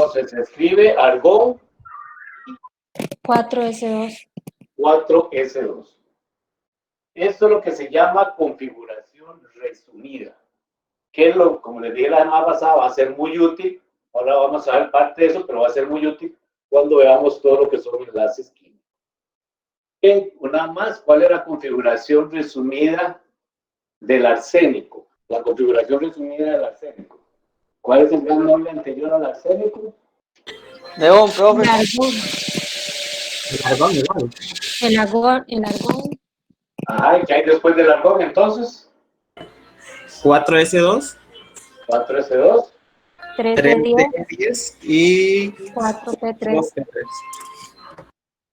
Entonces se escribe argón 4S2. 4S2. Esto es lo que se llama configuración resumida. Que es lo, como les dije la semana pasada, va a ser muy útil. Ahora vamos a ver parte de eso, pero va a ser muy útil cuando veamos todo lo que son enlaces químicos. Una más, ¿cuál es la configuración resumida del arsénico? La configuración resumida del arsénico. ¿Cuál es el gran nombre anterior al arsénico? Neón, profe. El argón. Ajá, ¿qué hay después del argón entonces? 4S2. 4S2. 3D10. 3D10 y 4P3.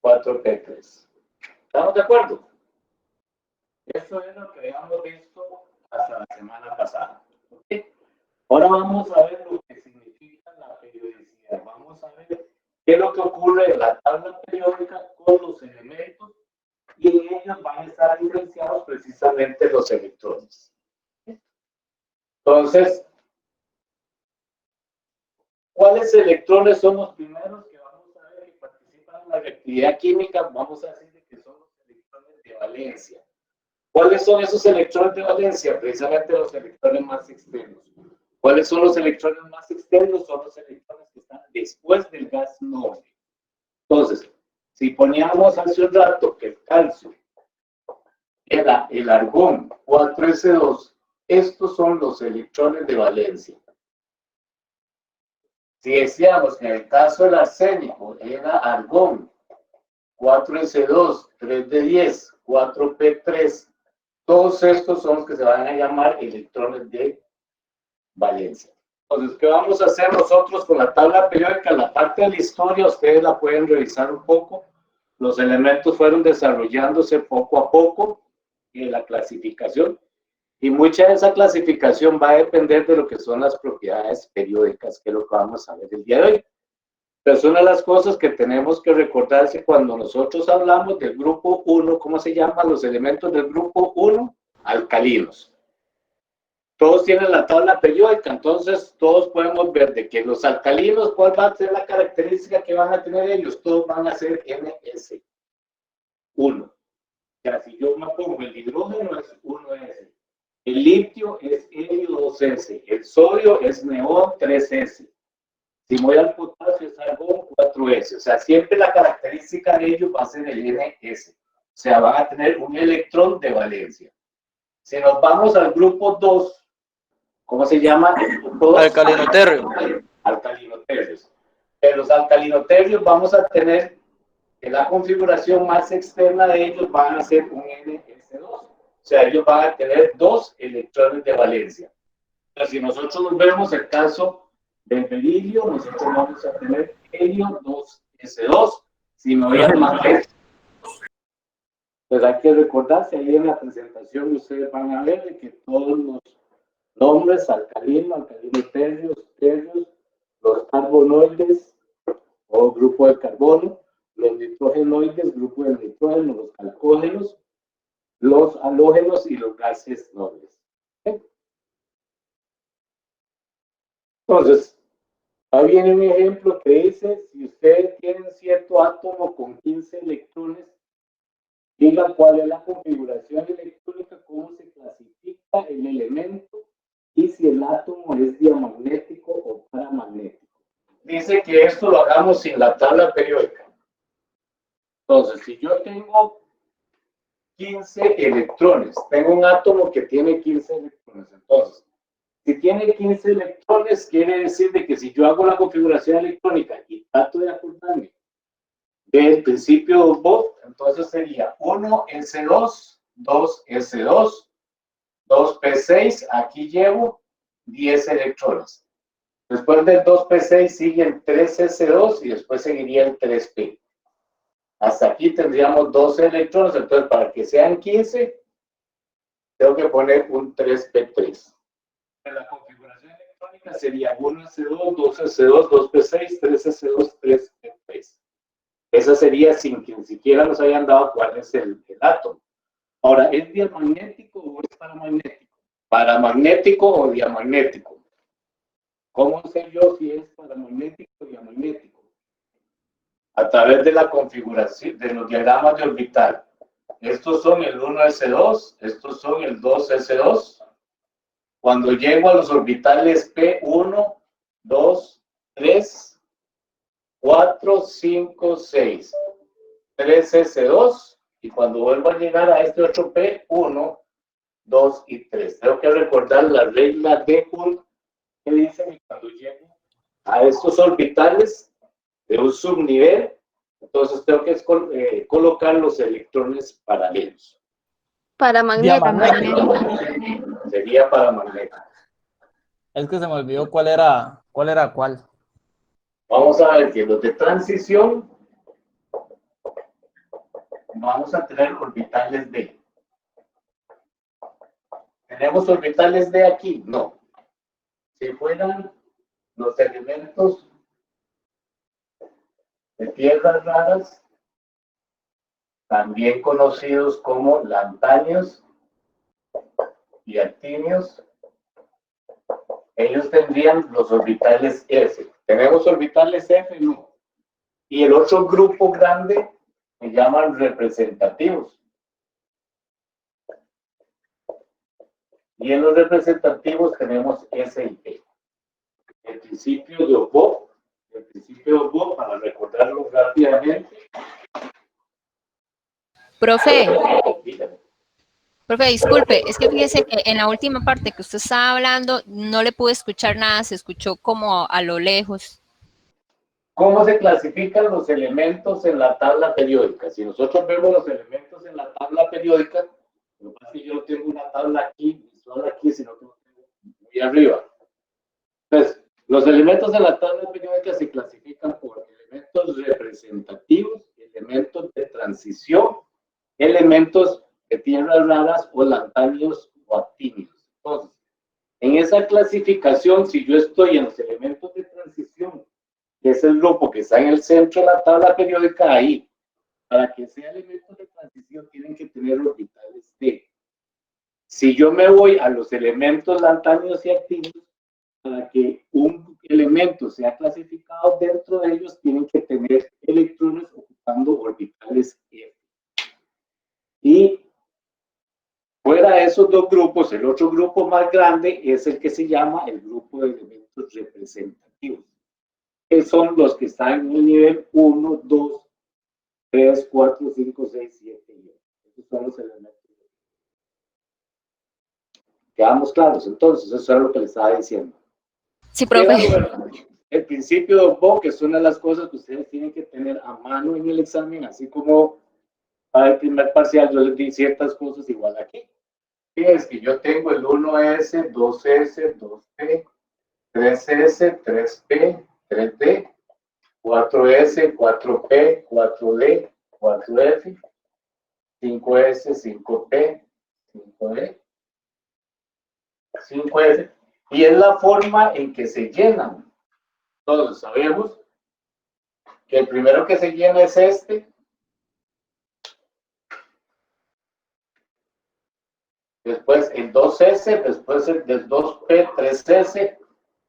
4P3. ¿Estamos de acuerdo? Eso es lo que habíamos visto hasta la semana pasada. ¿Okay? Ahora vamos a ver lo que significa la periodicidad. Vamos a ver qué es lo que ocurre en la tabla periódica con los elementos y en ellos van a estar diferenciados precisamente los electrones. Entonces, ¿cuáles electrones son los primeros que vamos a ver que participan en la reactividad química? Vamos a decir que son los electrones de valencia. ¿Cuáles son esos electrones de valencia? Precisamente los electrones más externos. ¿Cuáles son los electrones más externos? Son los electrones que están después del gas noble. Entonces, si poníamos hace un rato que el calcio era el argón 4S2, estos son los electrones de valencia. Si decíamos que en el caso del arsénico era argón 4S2, 3D10, 4P3, todos estos son los que se van a llamar electrones de valencia. Entonces, ¿qué vamos a hacer nosotros con la tabla periódica? La parte de la historia, ustedes la pueden revisar un poco. Los elementos fueron desarrollándose poco a poco en la clasificación. Y mucha de esa clasificación va a depender de lo que son las propiedades periódicas, que es lo que vamos a ver el día de hoy. Pero es una de las cosas que tenemos que recordarse cuando nosotros hablamos del grupo 1, ¿cómo se llaman los elementos del grupo 1? Alcalinos. Todos tienen la tabla periódica, entonces todos podemos ver de que los alcalinos, ¿cuál va a ser la característica que van a tener ellos? Todos van a ser NS1. O sea, si yo me pongo el hidrógeno es 1S, el litio es helio 2S, el sodio es neón 3S. Si voy al potasio es argón 4S. O sea, siempre la característica de ellos va a ser el NS. O sea, van a tener un electrón de valencia. Si nos vamos al grupo 2, ¿cómo se llama? El grupo 2. Alcalinoterrio. Alcalinoterrios. En los alcalinoterrios vamos a tener que la configuración más externa de ellos van a ser un NS2. O sea, ellos van a tener 2 electrones de valencia. Entonces, si nosotros nos vemos el caso del berilio, nosotros vamos a tener helio 2S2. Si me voy a magnesio, pues hay que recordarse, ahí en la presentación ustedes van a ver que todos los nombres, alcalinoterrios, terrios, los carbonoides o grupo de carbono, los nitrogenoides, grupo de nitrógeno, los calcógenos, los halógenos y los gases nobles. ¿Okay? Entonces, ahí viene un ejemplo que dice, si ustedes tienen cierto átomo con 15 electrones, diga cuál es la configuración electrónica, cómo se clasifica el elemento y si el átomo es diamagnético o paramagnético. Dice que esto lo hagamos sin la tabla periódica. Entonces, si yo tengo 15 electrones, tengo un átomo que tiene 15 electrones, entonces, si tiene 15 electrones, quiere decir de que si yo hago la configuración electrónica y trato de acordarme del principio de Bohr, entonces sería 1S2, 2S2, 2P6, aquí llevo 10 electrones. Después del 2P6 sigue el 3S2 y después seguiría el 3P. Hasta aquí tendríamos 12 electrones, entonces para que sean 15, tengo que poner un 3P3. La configuración electrónica sería 1S2, 2S2, 2P6, 3S2, 3P3. Esa sería sin que ni siquiera nos hayan dado cuál es el átomo. Ahora, ¿es diamagnético o es paramagnético? Paramagnético o diamagnético. ¿Cómo sé yo si es paramagnético o diamagnético? A través de la configuración de los diagramas de orbital. Estos son el 1s2, estos son el 2s2. Cuando llego a los orbitales P1, 2, 3, 4, 5, 6, 3s2, y cuando vuelvo a llegar a este otro P1, 2 y 3. Tengo que recordar la regla de Hund que dice que cuando llego a estos orbitales de un subnivel, entonces tengo que colocar los electrones paralelos. Paramagnético. Sería paramagnético. Es que se me olvidó cuál era cuál. Vamos a ver que los de transición vamos a tener orbitales D. ¿Tenemos orbitales D aquí? No. Si fueran los elementos de tierras raras, también conocidos como lantanios y actinios, ellos tendrían los orbitales S. ¿Tenemos orbitales F? No. Y el otro grupo grande se llaman representativos. Y en los representativos tenemos S y P. El principio de Oboe, para recordarlo rápidamente. Profe, disculpe, es que fíjese que en la última parte que usted estaba hablando no le pude escuchar nada, se escuchó como a lo lejos. ¿Cómo se clasifican los elementos en la tabla periódica? Si nosotros vemos los elementos en la tabla periódica, lo que pasa es que yo no tengo una tabla aquí, solo aquí, sino que lo tengo muy arriba. Entonces, los elementos en la tabla periódica se clasifican por elementos representativos, elementos de transición, elementos de tierras raras o lantanios o actinios. Entonces, en esa clasificación, si yo estoy en los elementos de transición, que es el grupo que está en el centro de la tabla periódica, ahí, para que sea elementos de transición, tienen que tener orbitales D. Si yo me voy a los elementos lantanios y actinios, para que un elemento sea clasificado dentro de ellos, tienen que tener electrones ocupando orbitales F. Y fuera de esos dos grupos, el otro grupo más grande es el que se llama el grupo de elementos representativos, que son los que están en el nivel 1, 2, 3, 4, 5, 6, 7 y 8. Esos son los elementos. ¿Quedamos claros? Entonces, eso es lo que les estaba diciendo. Sí, profe. El principio de Oboe, que es una de las cosas que ustedes tienen que tener a mano en el examen, así como para el primer parcial yo les di ciertas cosas igual aquí. Es que yo tengo el 1S, 2S, 2P, 3S, 3P, 3D, 4S, 4P, 4D, 4F, 5S, 5P, 5D, 5S. Y es la forma en que se llenan. Todos sabemos que el primero que se llena es este. Después el 2S, después el del 2P, 3S,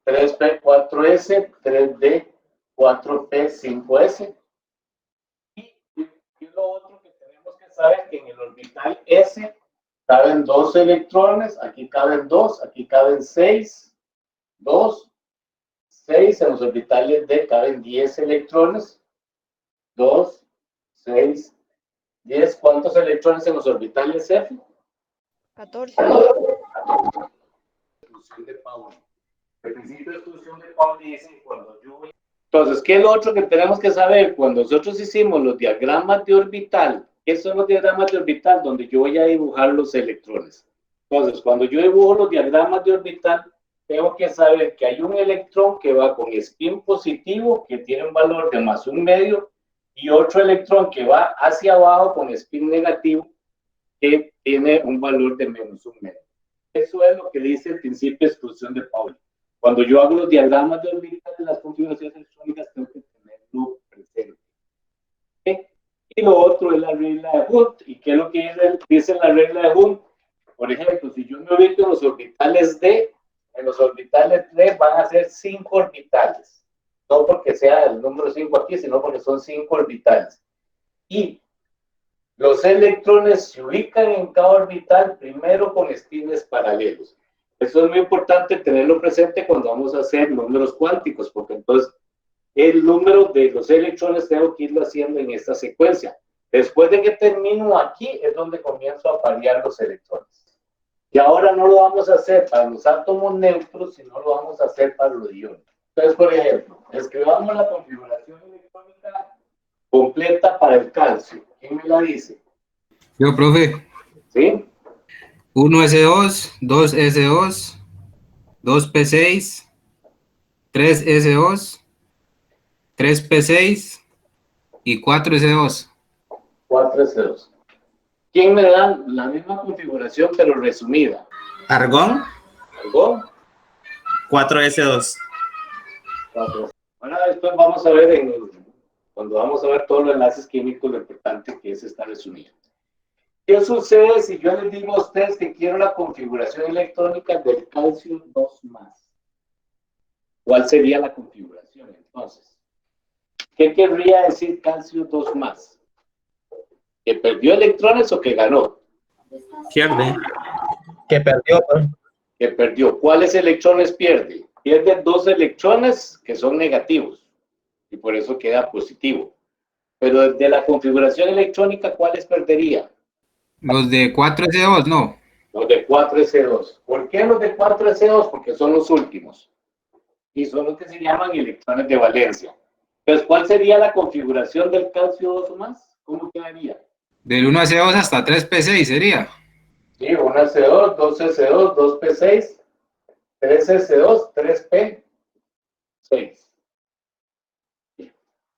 3P, 4S, 3D, 4P, 5S. Y lo otro que tenemos que saber que en el orbital S caben 2 electrones, aquí caben 2, aquí caben 6, 2, 6, en los orbitales D caben 10 electrones, 2, 6, 10. ¿Cuántos electrones en los orbitales F? 14. Exclusión de Pauli. El principio de exclusión de Pauli dice cuando yo voy. Entonces, ¿qué es lo otro que tenemos que saber? Cuando nosotros hicimos los diagramas de orbital, ¿qué son los diagramas de orbital? Donde yo voy a dibujar los electrones. Entonces, cuando yo dibujo los diagramas de orbital, tengo que saber que hay un electrón que va con spin positivo, que tiene un valor de +1,5, y otro electrón que va hacia abajo con spin negativo, que tiene un valor de -1,5. Eso es lo que dice el principio de exclusión de Pauli. Cuando yo hago los diagramas de orbital de las configuraciones electrónicas, tengo que tenerlo presente. ¿Okay? Y lo otro es la regla de Hund. ¿Y qué es lo que dice la regla de Hund? Por ejemplo, si yo me ubico en los orbitales D, En los orbitales 3 van a ser 5 orbitales. No porque sea el número 5 aquí, sino porque son 5 orbitales. Y los electrones se ubican en cada orbital primero con espines paralelos. Eso es muy importante tenerlo presente cuando vamos a hacer números cuánticos, porque entonces el número de los electrones tengo que irlo haciendo en esta secuencia. Después de que termino aquí, es donde comienzo a parear los electrones. Y ahora no lo vamos a hacer para los átomos neutros, sino lo vamos a hacer para los iones. Entonces, por ejemplo, escribamos la configuración electrónica completa para el calcio. ¿Quién me la dice? Yo, profe. ¿Sí? 1S2, 2S2, 2P6, 3S2, 3P6 y 4S2. 4S2. ¿Quién me da la misma configuración pero resumida? Argón, ¿Argón? 4S2. 4S2. Ahora después vamos a ver, cuando vamos a ver todos los enlaces químicos, lo importante que es esta resumida. ¿Qué sucede si yo les digo a ustedes que quiero la configuración electrónica del calcio 2+? ¿Cuál sería la configuración entonces? ¿Qué querría decir calcio 2+? ¿Que perdió electrones o que ganó? Pierde. Que perdió, pues. Que perdió. ¿Cuáles electrones pierde? Pierde 2 electrones que son negativos y por eso queda positivo. Pero desde la configuración electrónica, ¿cuáles perdería? Los de 4S2, no. Los de 4S2. ¿Por qué los de 4S2? Porque son los últimos. Y son los que se llaman electrones de valencia. Entonces, ¿cuál sería la configuración del calcio 2+? ¿Cómo quedaría? Del 1S2 hasta 3P6 sería. Sí, 1S2, 2S2, 2P6, 3S2, 3P6.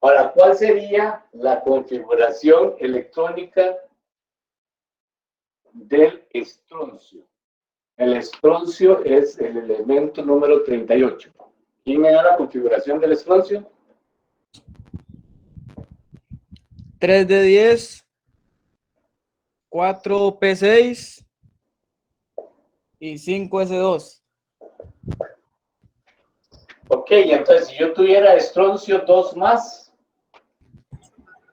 Ahora, ¿cuál sería la configuración electrónica del estroncio? El estroncio es el elemento número 38. ¿Quién me da la configuración del estroncio? 3 de 10, 4P6 y 5S2. Ok, entonces si yo tuviera estroncio 2+,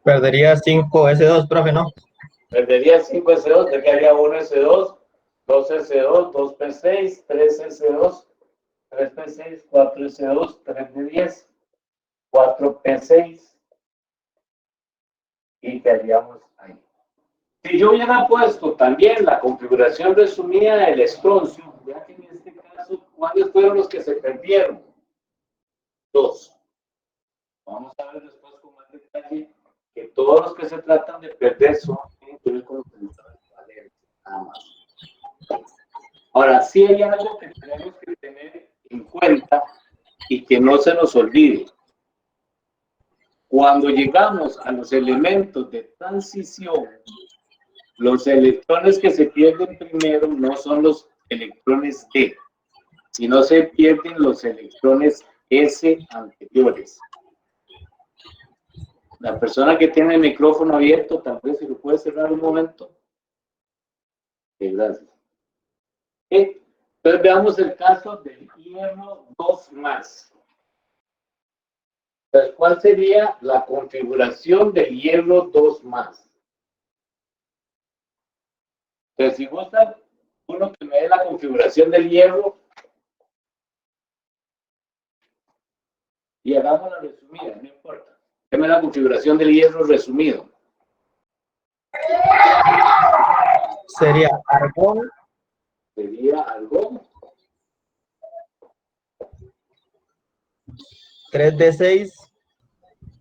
Perdería 5S2, profe, ¿no? perdería 5S2, le quedaría 1S2, 2S2, 2P6, 3S2, 3P6, 4S2, 3 de 10, 4P6 y quedaríamos ahí. Si yo hubiera puesto también la configuración resumida del estroncio, ya que en este caso, ¿cuáles fueron los que se perdieron? 2. Vamos a ver después con más detalle que todos los que se tratan de perder son tienen que ver con los electrones de valencia, nada más. Ahora, sí hay algo que tenemos que tener en cuenta y que no se nos olvide. Cuando llegamos a los elementos de transición, los electrones que se pierden primero no son los electrones D, sino se pierden los electrones S anteriores. La persona que tiene el micrófono abierto, tal vez se lo puede cerrar un momento. Gracias. Entonces veamos el caso del hierro 2+. Entonces, ¿cuál sería la configuración del hierro 2+? Entonces, si gusta, uno que me dé la configuración del hierro y hagamos la resumida, no importa. Deme la configuración del hierro resumido. Sería argón. Sería argón. 3D6.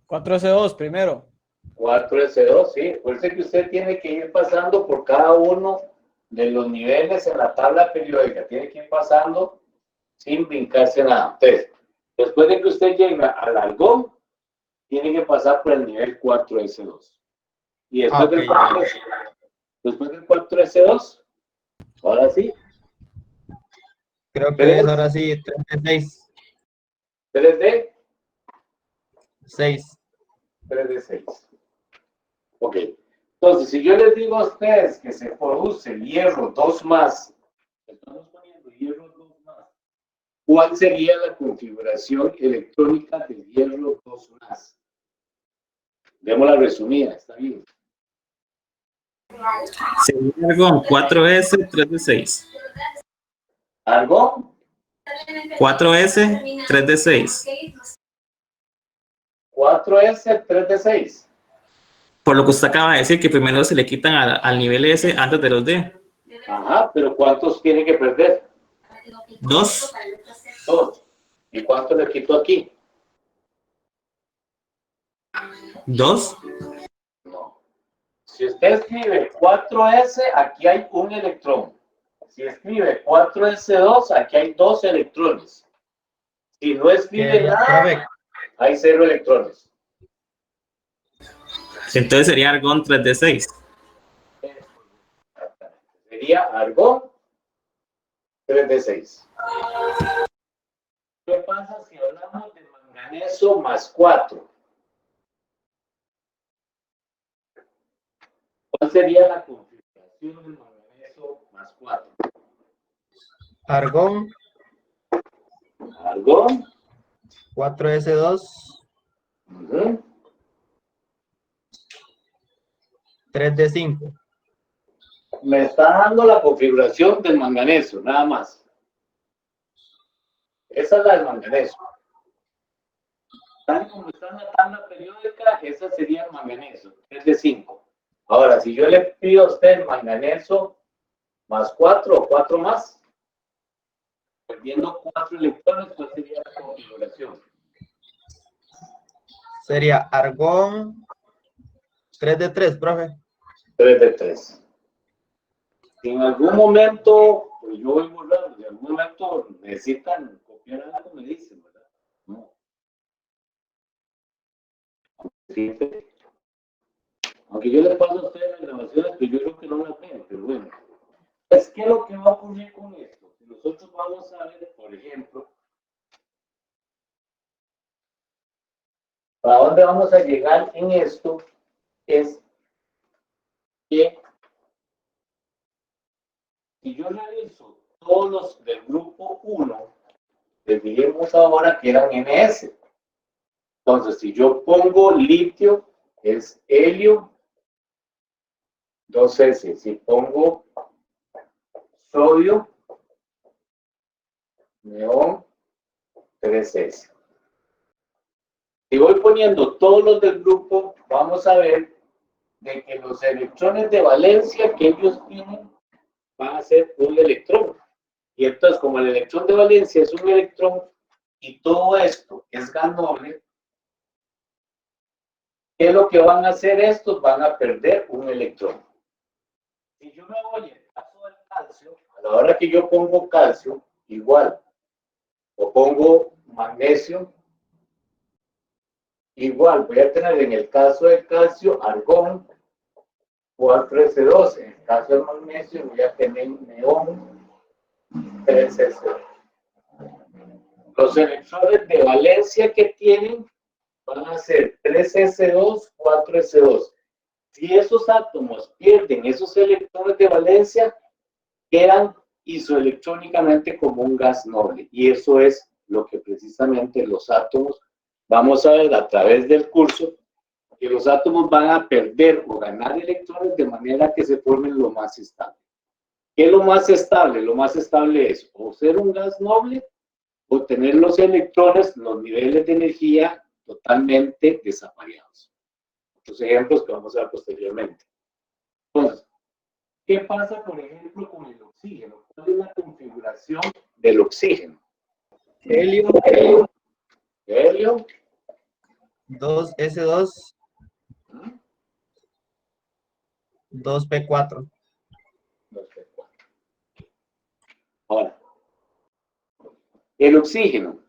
4S2 primero. 4S2, sí. Por eso que usted tiene que ir pasando por cada uno de los niveles en la tabla periódica. Tiene que ir pasando sin brincarse nada. Entonces, después de que usted llegue al argón, tiene que pasar por el nivel 4S2. Y después, después del 4S2, ahora sí. Creo que es ahora sí 3D6. 3D. 6. 3D6. Ok. Entonces, si yo les digo a ustedes que se produce hierro 2+, estamos poniendo hierro 2+, ¿cuál sería la configuración electrónica del hierro 2 más? Demos la resumida, está bien. Sería argón 4S, 3D6. ¿Argón? 4S, 3D6. 4S, 3D6. Por lo que usted acaba de decir, que primero se le quitan al nivel S antes de los D. Ajá, pero ¿cuántos tiene que perder? 2. 2. ¿Y cuánto le quito aquí? 2. No. Si usted escribe 4S, aquí hay un electrón. Si escribe 4S2, aquí hay 2 electrones. Si no escribe nada, hay 0 electrones. Entonces sería argón 3D6. Sería argón 3D6. ¿Qué pasa si hablamos de manganeso más 4? ¿Cuál sería la configuración del manganeso más 4? Argón Argón. 4S2, 3D5. Me está dando la configuración del manganeso, nada más. Esa es la del manganeso. Tal como está en la tabla periódica, esa sería el manganeso, 3D5. Ahora, si yo le pido a usted el manganeso más 4 o 4 más, perdiendo 4 electrones, ¿cuál sería la configuración? Sería argón 3D3, profe. 3D3. Si en algún momento, pues yo voy borrando, si en algún momento necesitan copiar algo, me dicen, ¿verdad? No. Aunque yo le paso a ustedes las grabaciones, pero yo creo que no las ven, pero bueno. Es que lo que va a ocurrir con esto, si nosotros vamos a ver, por ejemplo, ¿para dónde vamos a llegar en esto? Es que si yo realizo todos los del grupo 1, les dijimos ahora que eran NS. Entonces, si yo pongo litio, es helio 2S. Si pongo sodio, neón 3S. Si voy poniendo todos los del grupo, vamos a ver de que los electrones de valencia que ellos tienen van a ser un electrón. Y entonces, como el electrón de valencia es un electrón y todo esto es gas noble, ¿qué es lo que van a hacer estos? Van a perder un electrón. Si yo me voy al caso del calcio, a la hora que yo pongo calcio, igual. O pongo magnesio, igual. Voy a tener en el caso del calcio argón 4S2. En el caso del magnesio voy a tener neón 3S2. Los electrones de valencia que tienen van a ser 3S2, 4S2. Si esos átomos pierden esos electrones de valencia, quedan isoelectrónicamente como un gas noble. Y eso es lo que precisamente los átomos, vamos a ver a través del curso, que los átomos van a perder o ganar electrones de manera que se formen lo más estable. ¿Qué es lo más estable? Lo más estable es o ser un gas noble o tener los electrones, los niveles de energía totalmente desapagados. Los ejemplos que vamos a ver posteriormente. Entonces, ¿qué pasa, por ejemplo, con el oxígeno? ¿Cuál es la configuración del oxígeno? Helio Helio 2S2, 2P4. Ahora, el oxígeno,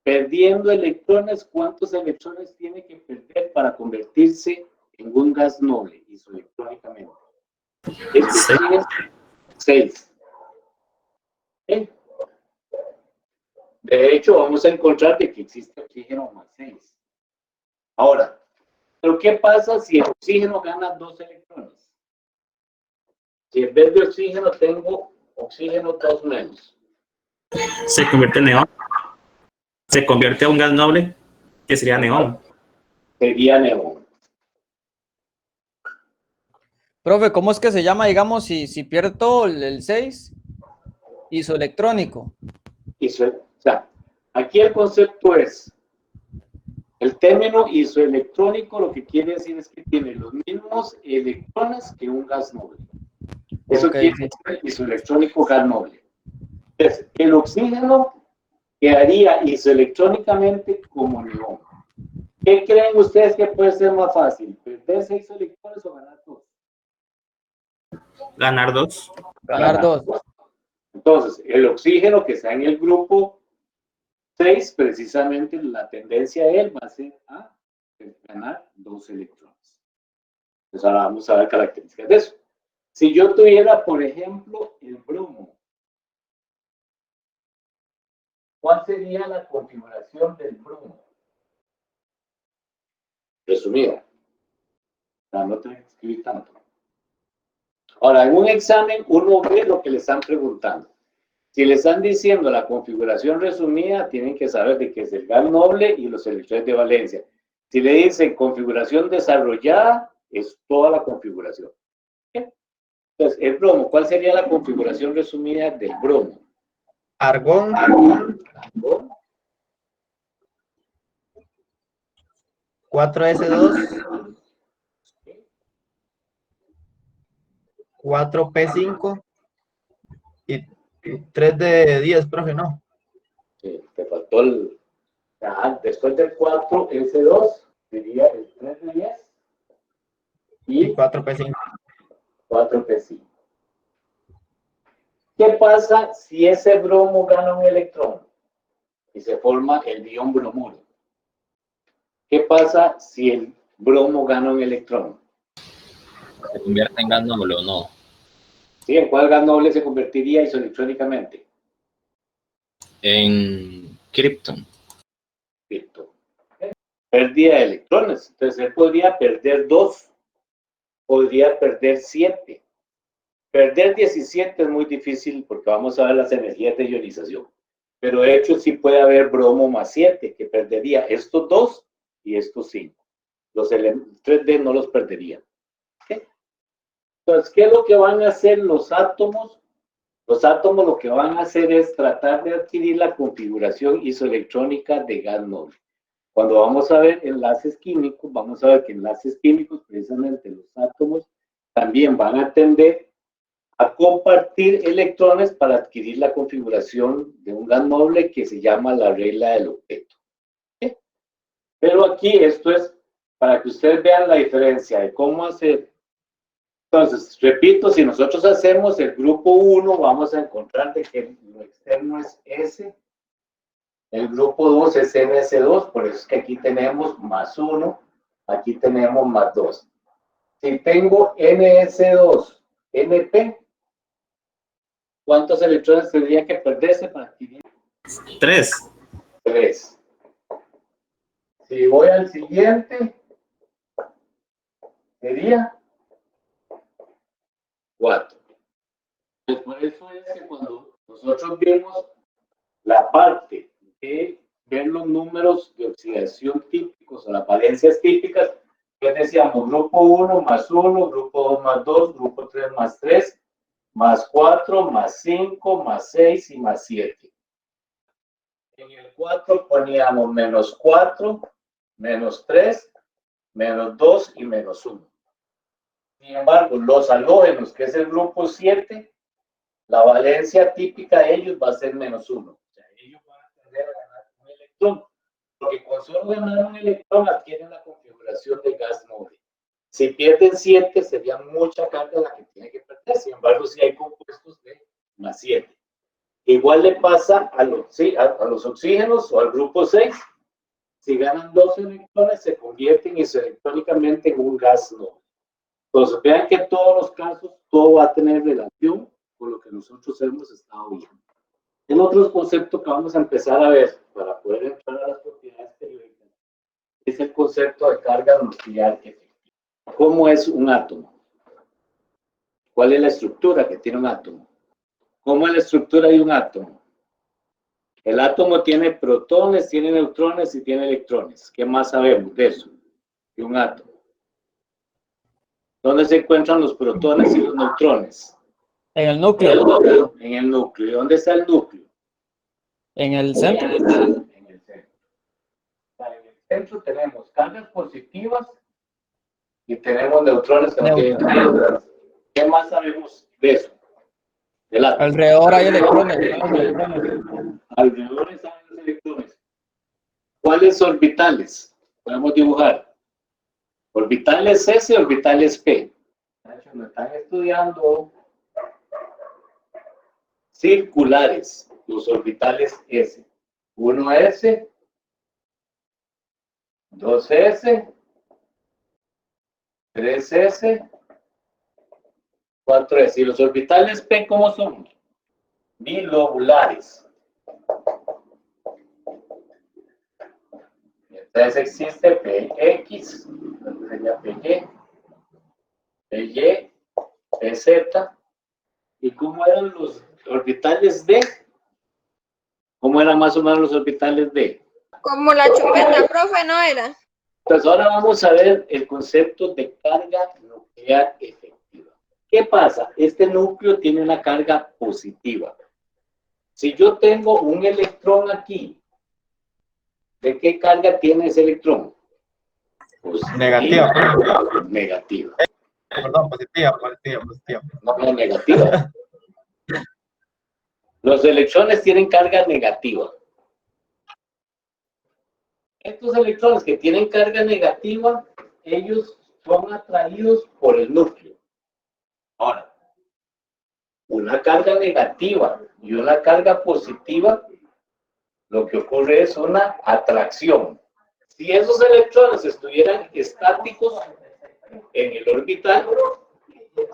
perdiendo electrones, ¿cuántos electrones tiene que perder para convertirse en un gas noble isoelectrónicamente? 6. ¿Sí? De hecho, vamos a encontrar de que existe oxígeno más 6. Ahora, ¿pero qué pasa si el oxígeno gana 2 electrones? Si en vez de oxígeno tengo oxígeno 2 menos. Se convierte en neón. Se convierte a un gas noble, que sería neón. Sería neón. Profe, ¿cómo es que se llama, digamos, si pierde todo el 6? Isoelectrónico. O sea, aquí el concepto es, el término isoelectrónico lo que quiere decir es que tiene los mismos electrones que un gas noble. Eso Ok, quiere sí. decir isoelectrónico gas noble. Entonces, el oxígeno quedaría isoelectrónicamente como neón. ¿Qué creen ustedes que puede ser más fácil? ¿Perder 6 electrones o ganar 2? Ganar 2. Ganar 2. Entonces, el oxígeno que está en el grupo 6, precisamente la tendencia de él va a ser a ganar 2 electrones. Entonces, ahora vamos a ver características de eso. Si yo tuviera, por ejemplo, el bromo, ¿cuál sería la configuración del bromo? Resumida. No tengo que escribir tanto. Ahora, en un examen uno ve lo que le están preguntando. Si le están diciendo la configuración resumida, tienen que saber de qué es el gas noble y los electrones de valencia. Si le dicen configuración desarrollada, es toda la configuración. ¿Bien? Entonces, el bromo, ¿cuál sería la configuración resumida del bromo? Argón, 4S2, 4P5 y 3 de 10, profe, ¿no? Sí, te faltó el... después del 4S2, sería el 3 de 10 Y y 4P5. 4P5. ¿Qué pasa si ese bromo gana un electrón y se forma el ion bromuro? ¿Qué pasa si el bromo gana un electrón? ¿Se convierte en gas noble o no? ¿Sí? ¿En cuál gas noble se convertiría isoelectrónicamente? En Krypton. Krypton. Pérdida de electrones. Entonces él podría perder 2, podría perder 7. Perder 17 es muy difícil porque vamos a ver las energías de ionización. Pero de hecho sí puede haber bromo más 7, que perdería estos 2 y estos 5. Los 3D no los perderían. ¿Okay? Entonces, ¿qué es lo que van a hacer los átomos? Los átomos lo que van a hacer es tratar de adquirir la configuración isoelectrónica de gas noble. Cuando vamos a ver enlaces químicos, vamos a ver que enlaces químicos, precisamente los átomos, también van a tender a compartir electrones para adquirir la configuración de un gas noble que se llama la regla del octeto. ¿Sí? Pero aquí esto es para que ustedes vean la diferencia de cómo hacer. Entonces, repito, si nosotros hacemos el grupo 1, vamos a encontrar de que lo externo es S, el grupo 2 es NS2, por eso es que aquí tenemos más 1, aquí tenemos más 2. Si tengo NS2, NP, ¿cuántos electrones tendría que perderse para adquirir? 3. 3. Si voy al siguiente, sería 4. Por eso es que cuando nosotros vemos la parte de ver los números de oxidación típicos o las valencias típicas, pues decíamos grupo 1 más 1, grupo 2 más 2, grupo 3 más 3, más 4, más 5, más 6 y más 7. En el 4 poníamos menos 4, menos 3, menos 2 y menos 1. Sin embargo, los halógenos, que es el grupo 7, la valencia típica de ellos va a ser menos 1. O sea, ellos van a tender a ganar un electrón, porque con solo ganar un electrón adquieren la configuración de gas noble. Si pierden 7, sería mucha carga la que tiene que perder. Sin embargo, si hay compuestos de más 7. Igual le pasa a los oxígenos o al grupo 6. Si ganan 2 electrones, se convierten isoelectrónicamente en un gas noble. Entonces, vean que en todos los casos, todo va a tener relación con lo que nosotros hemos estado viendo. El otro concepto que vamos a empezar a ver para poder entrar a las propiedades periódicas es el concepto de carga nuclear efectiva. ¿Cómo es un átomo? ¿Cuál es la estructura que tiene un átomo? ¿Cómo es la estructura de un átomo? El átomo tiene protones, tiene neutrones y tiene electrones. ¿Qué más sabemos de eso? De un átomo. ¿Dónde se encuentran los protones y los neutrones? En el núcleo. En el núcleo. ¿Y dónde está el núcleo? En el centro. En el centro. En el centro tenemos cargas positivas y tenemos neutrones que no tienen cargas. ¿Qué más sabemos de eso? Del átomo. Alrededor hay electrones. Alrededor están los electrones. ¿Cuáles orbitales podemos dibujar? Orbitales S, orbitales P. Me están estudiando circulares, los orbitales S. 1S, 2S, 3S, 4S. ¿Y los orbitales P cómo son? Bilobulares. Entonces existe PX, sería PY, PY, PZ. ¿Y cómo eran los orbitales D? ¿Cómo eran más o menos los orbitales D? Como la chupeta, profe, ¿no era? Pues ahora vamos a ver el concepto de carga nuclear efectiva. ¿Qué pasa? Este núcleo tiene una carga positiva. Si yo tengo un electrón aquí, ¿de qué carga tiene ese electrón? Positiva. Negativa. Negativa. Perdón, positiva. No, negativa. Los electrones tienen carga negativa. Estos electrones que tienen carga negativa, ellos son atraídos por el núcleo. Ahora, una carga negativa y una carga positiva, lo que ocurre es una atracción. Si esos electrones estuvieran estáticos en el orbital,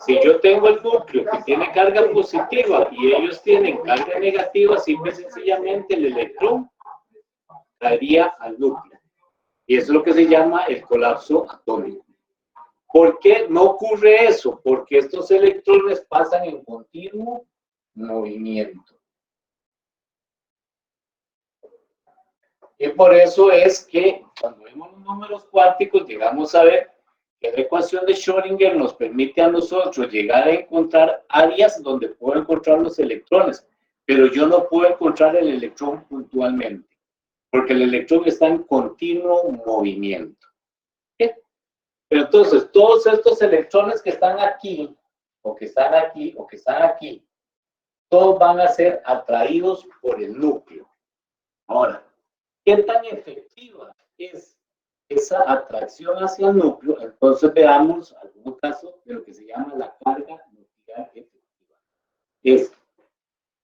si yo tengo el núcleo que tiene carga positiva y ellos tienen carga negativa, simple y sencillamente el electrón caería al núcleo. Y eso es lo que se llama el colapso atómico. ¿Por qué no ocurre eso? Porque estos electrones pasan en continuo movimiento. Y por eso es que cuando vemos los números cuánticos llegamos a ver que la ecuación de Schrödinger nos permite a nosotros llegar a encontrar áreas donde puedo encontrar los electrones, pero yo no puedo encontrar el electrón puntualmente, porque el electrón está en continuo movimiento. ¿Sí? Pero entonces, todos estos electrones que están aquí, o que están aquí, o que están aquí, todos van a ser atraídos por el núcleo. Ahora, ¿qué tan efectiva es esa atracción hacia el núcleo? Entonces veamos algún caso de lo que se llama la carga nuclear efectiva. Es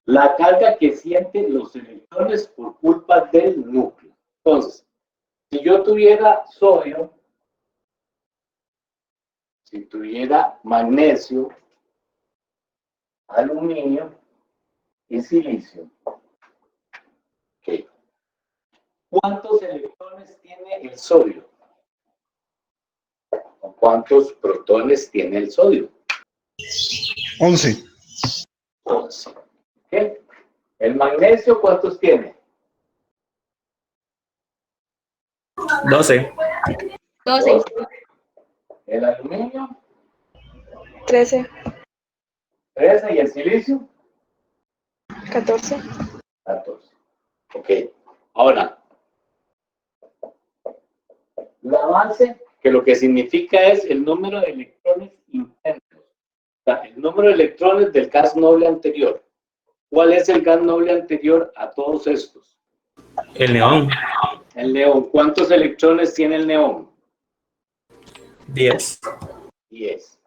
la carga que sienten los electrones por culpa del núcleo. Entonces, si yo tuviera sodio, si tuviera magnesio, aluminio y silicio, okay. ¿Cuántos electrones tiene el sodio? ¿O cuántos protones tiene el sodio? 11. 11. ¿Okay? ¿El magnesio cuántos tiene? 12. 12. ¿El aluminio? 13. 13. ¿Y el silicio? 14. 14. Ok. Ahora, la base, que lo que significa es el número de electrones internos. O sea, el número de electrones del gas noble anterior. ¿Cuál es el gas noble anterior a todos estos? El neón. El neón. ¿Cuántos electrones tiene el neón? 10. 10.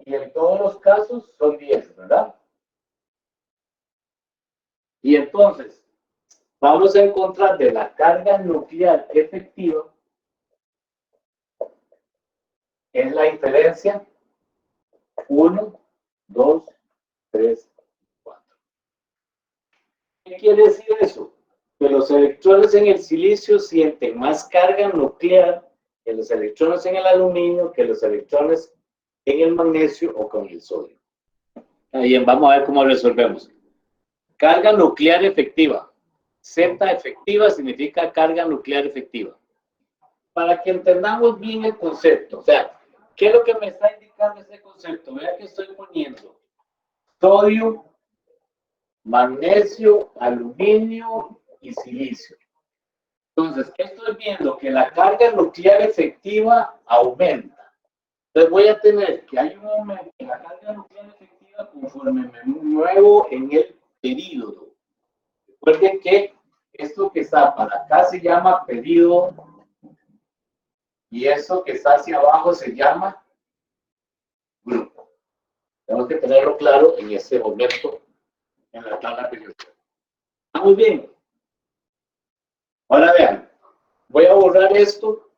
Y en todos los casos son 10, ¿verdad? Y entonces, vamos a encontrar de la carga nuclear efectiva, es la diferencia 1, 2, 3, 4. ¿Qué quiere decir eso? Que los electrones en el silicio sienten más carga nuclear que los electrones en el aluminio, que los electrones en el magnesio o con el sodio. Bien, vamos a ver cómo resolvemos. Carga nuclear efectiva. Z efectiva significa carga nuclear efectiva. Para que entendamos bien el concepto, o sea, ¿qué es lo que me está indicando ese concepto? Vea que estoy poniendo sodio, magnesio, aluminio y silicio. Entonces, ¿qué estoy viendo? Que la carga nuclear efectiva aumenta. Entonces voy a tener que hay un aumento en la carga nuclear efectiva conforme me muevo en el período. Recuerden que esto que está para acá se llama período y eso que está hacia abajo se llama grupo. Tenemos que tenerlo claro en este momento en la tabla periódica. ¿Estamos bien? Ahora vean, voy a borrar esto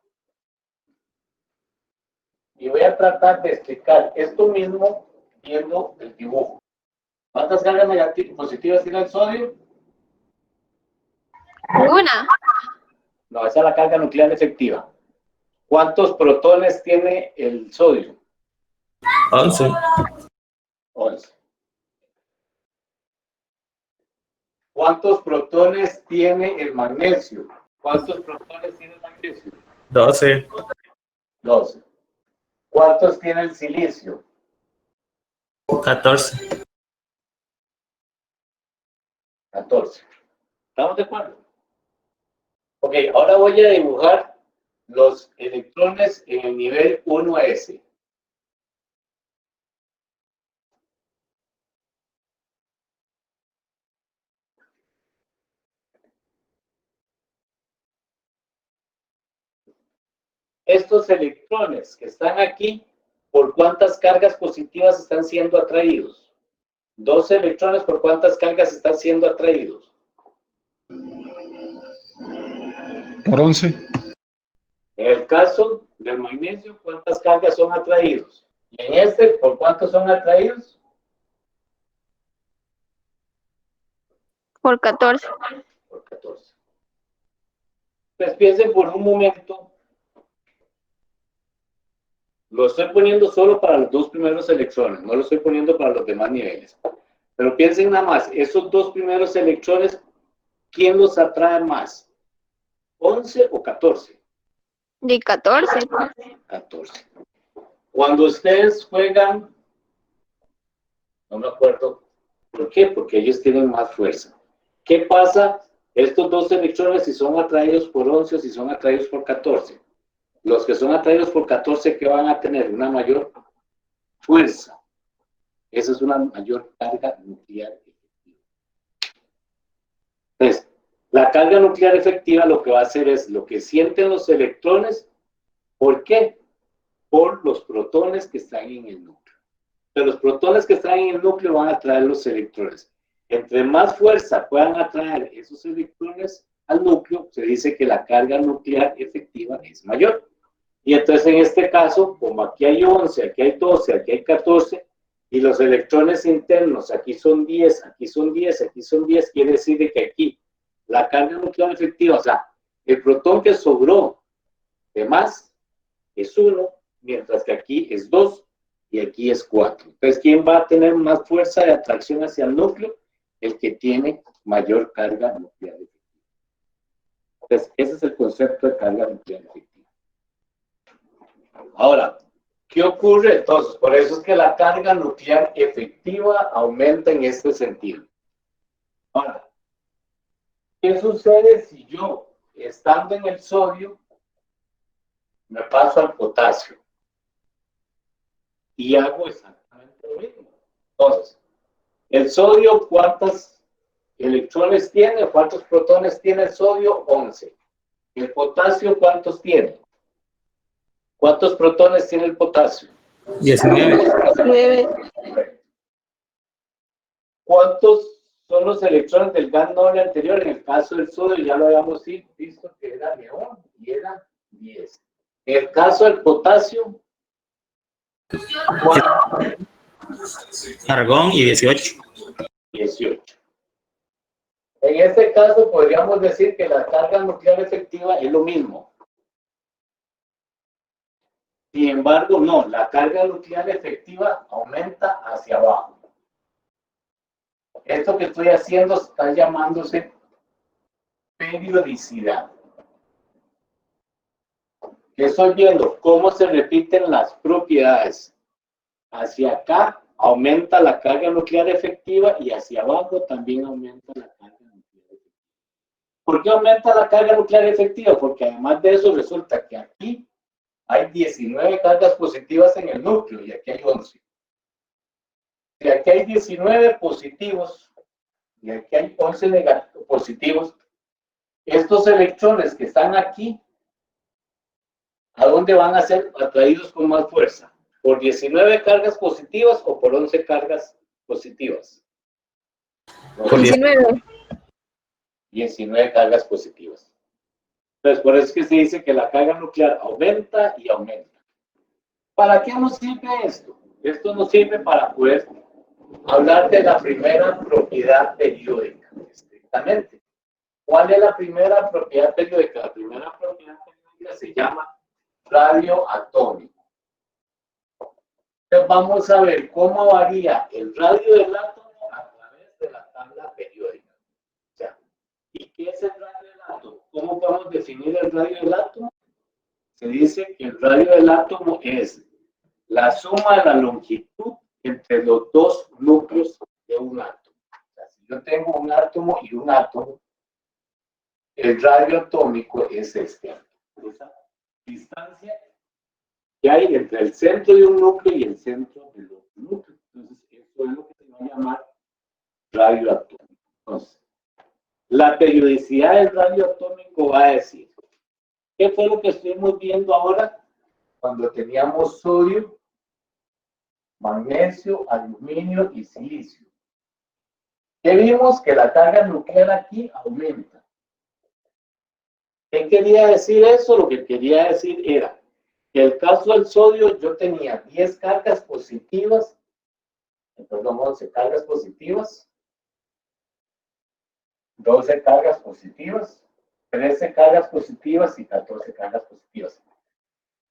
y voy a tratar de explicar esto mismo viendo el dibujo. ¿Cuántas cargas negativas positivas tiene el sodio? Una. No, esa es la carga nuclear efectiva. ¿Cuántos protones tiene el sodio? 11. 11. ¿Cuántos protones tiene el magnesio? ¿Cuántos protones tiene el magnesio? 12. 12. ¿Cuántos tiene el silicio? 14. 14. ¿Estamos de acuerdo? Ok, ahora voy a dibujar los electrones en el nivel 1s. Estos electrones que están aquí, ¿por cuántas cargas positivas están siendo atraídos? 12 electrones, ¿por cuántas cargas están siendo atraídos? Por 11. En el caso del magnesio, ¿cuántas cargas son atraídos? Y en este, ¿por cuántos son atraídos? Por 14. Por 14. Pues piensen por un momento. Lo estoy poniendo solo para los dos primeros electrones, no lo estoy poniendo para los demás niveles. Pero piensen nada más, esos dos primeros electrones, ¿quién los atrae más? ¿11 o 14? De 14. 14. Cuando ustedes juegan, no me acuerdo, ¿por qué? Porque ellos tienen más fuerza. ¿Qué pasa? Estos dos electrones, si son atraídos por 11 o si son atraídos por 14. Los que son atraídos por 14, ¿qué van a tener? Una mayor fuerza. Esa es una mayor carga nuclear efectiva. Entonces, la carga nuclear efectiva lo que va a hacer es lo que sienten los electrones. ¿Por qué? Por los protones que están en el núcleo. Pero los protones que están en el núcleo van a atraer los electrones. Entre más fuerza puedan atraer esos electrones al núcleo, se dice que la carga nuclear efectiva es mayor. Y entonces en este caso, como aquí hay 11, aquí hay 12, aquí hay 14, y los electrones internos, aquí son 10, aquí son 10, aquí son 10, quiere decir que aquí la carga nuclear efectiva, o sea, el protón que sobró de más es 1, mientras que aquí es 2 y aquí es 4. Entonces, ¿quién va a tener más fuerza de atracción hacia el núcleo? El que tiene mayor carga nuclear efectiva. Entonces, ese es el concepto de carga nuclear efectiva. Ahora, ¿qué ocurre entonces? Por eso es que la carga nuclear efectiva aumenta en este sentido. Ahora, ¿qué sucede si yo, estando en el sodio, me paso al potasio? Y hago exactamente lo mismo. Entonces, el sodio, ¿cuántos electrones tiene? ¿Cuántos protones tiene el sodio? 11. ¿El potasio cuántos tiene? ¿Cuántos protones tiene el potasio? 19. 9. ¿Cuántos son los electrones del gas noble anterior? En el caso del sodio ya lo habíamos visto que era neón y era 10. En el caso del potasio, Argón y 18. 18. En este caso podríamos decir que la carga nuclear efectiva es lo mismo. Sin embargo, no, la carga nuclear efectiva aumenta hacia abajo. Esto que estoy haciendo está llamándose periodicidad. Estoy viendo cómo se repiten las propiedades. Hacia acá aumenta la carga nuclear efectiva y hacia abajo también aumenta la carga nuclear efectiva. ¿Por qué aumenta la carga nuclear efectiva? Porque además de eso resulta que aquí hay 19 cargas positivas en el núcleo y aquí hay 11. Si aquí hay 19 positivos y aquí hay 11 positivos, estos electrones que están aquí, ¿a dónde van a ser atraídos con más fuerza? ¿Por 19 cargas positivas o por 11 cargas positivas? Por 19. 19 cargas positivas. Entonces, por eso es que se dice que la carga nuclear aumenta y aumenta. ¿Para qué nos sirve esto? Esto nos sirve para poder hablar de la primera propiedad periódica, estrictamente. ¿Cuál es la primera propiedad periódica? La primera propiedad periódica se llama radio atómico. Entonces vamos a ver cómo varía el radio del átomo a través de la tabla periódica. O sea, ¿y qué es el radio del átomo? ¿Cómo podemos definir el radio del átomo? Se dice que el radio del átomo es la suma de la longitud entre los dos núcleos de un átomo. O sea, si yo tengo un átomo y un átomo, el radio atómico es esa distancia que hay entre el centro de un núcleo y el centro del otro núcleo. Entonces, eso es lo que se va a llamar radio atómico. Entonces, la periodicidad del radio atómico va a decir, ¿qué fue lo que estuvimos viendo ahora cuando teníamos sodio, magnesio, aluminio y silicio? ¿Qué vimos? Que la carga nuclear aquí aumenta. ¿Qué quería decir eso? Lo que quería decir era que en el caso del sodio yo tenía 10 cargas positivas, perdón, 11 cargas positivas, 12 cargas positivas, 13 cargas positivas y 14 cargas positivas.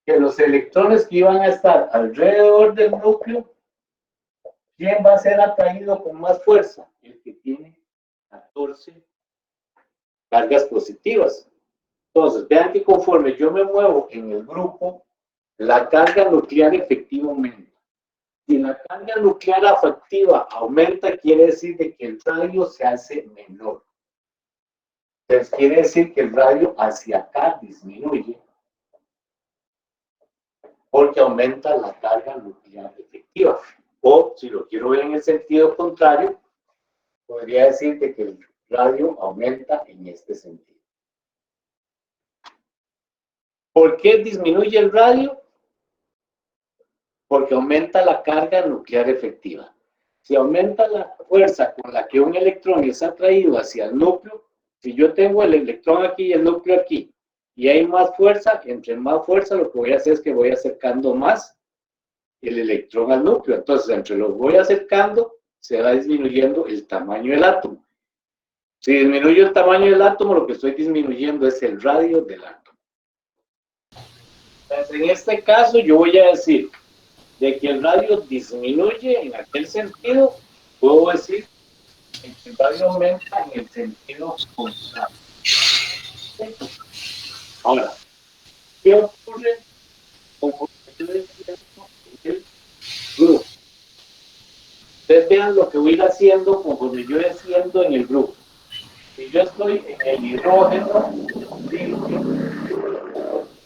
Que los electrones que iban a estar alrededor del núcleo, ¿quién va a ser atraído con más fuerza? El que tiene 14 cargas positivas. Entonces, vean que conforme yo me muevo en el grupo, la carga nuclear efectiva aumenta. Si la carga nuclear efectiva aumenta, quiere decir de que el radio se hace menor. Entonces, quiere decir que el radio hacia acá disminuye porque aumenta la carga nuclear efectiva. O, si lo quiero ver en el sentido contrario, podría decir de que el radio aumenta en este sentido. ¿Por qué disminuye el radio? Porque aumenta la carga nuclear efectiva. Si aumenta la fuerza con la que un electrón es atraído hacia el núcleo, si yo tengo el electrón aquí y el núcleo aquí, y hay más fuerza, entre más fuerza lo que voy a hacer es que voy acercando más el electrón al núcleo. Entonces, entre los voy acercando, se va disminuyendo el tamaño del átomo. Si disminuyo el tamaño del átomo, lo que estoy disminuyendo es el radio del átomo. Entonces, en este caso, yo voy a decir de que el radio disminuye en aquel sentido, puedo decir que el radio aumenta en el sentido contrario. Ahora, ¿qué ocurre con el grupo? Ustedes vean lo que voy a ir haciendo conforme yo desciendo en el grupo. Si yo estoy en el hidrógeno,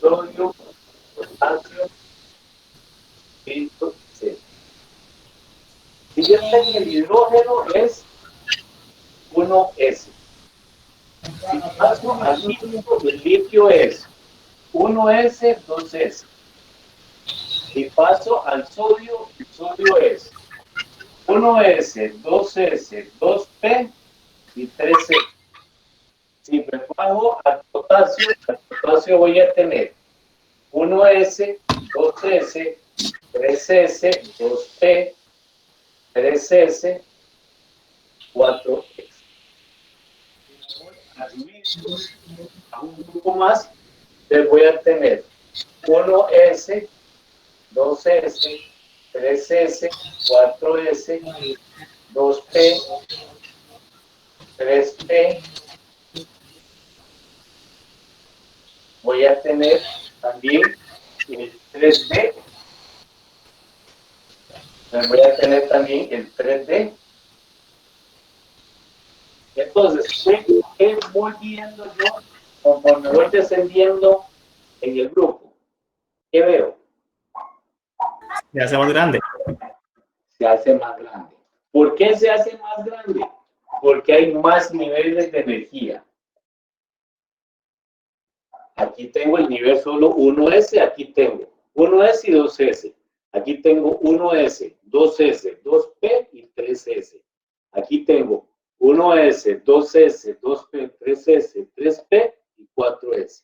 sodio, potasio, litio, etc. Si yo estoy en el hidrógeno es 1S. Si paso al litio, el litio es 1S, 2S. Si paso al sodio, el sodio es 1S, 2S, 2P y 3C. Si me bajo al potasio voy a tener 1S, 2S, 3S, 2P, 3S, 4S. A un grupo más, les voy a tener 1S, 2S, 3S, 4S, 2P, 3P. Voy a tener también el 3D. Voy a tener también el 3D. Entonces, ¿qué voy viendo yo conforme voy descendiendo en el grupo? ¿Qué veo? Se hace más grande. Se hace más grande. ¿Por qué se hace más grande? Porque hay más niveles de energía. Aquí tengo el nivel solo 1S, aquí tengo 1S y 2S. Aquí tengo 1S, 2S, 2P y 3S. Aquí tengo 1S, 2S, 2P, 3S, 3P y 4S.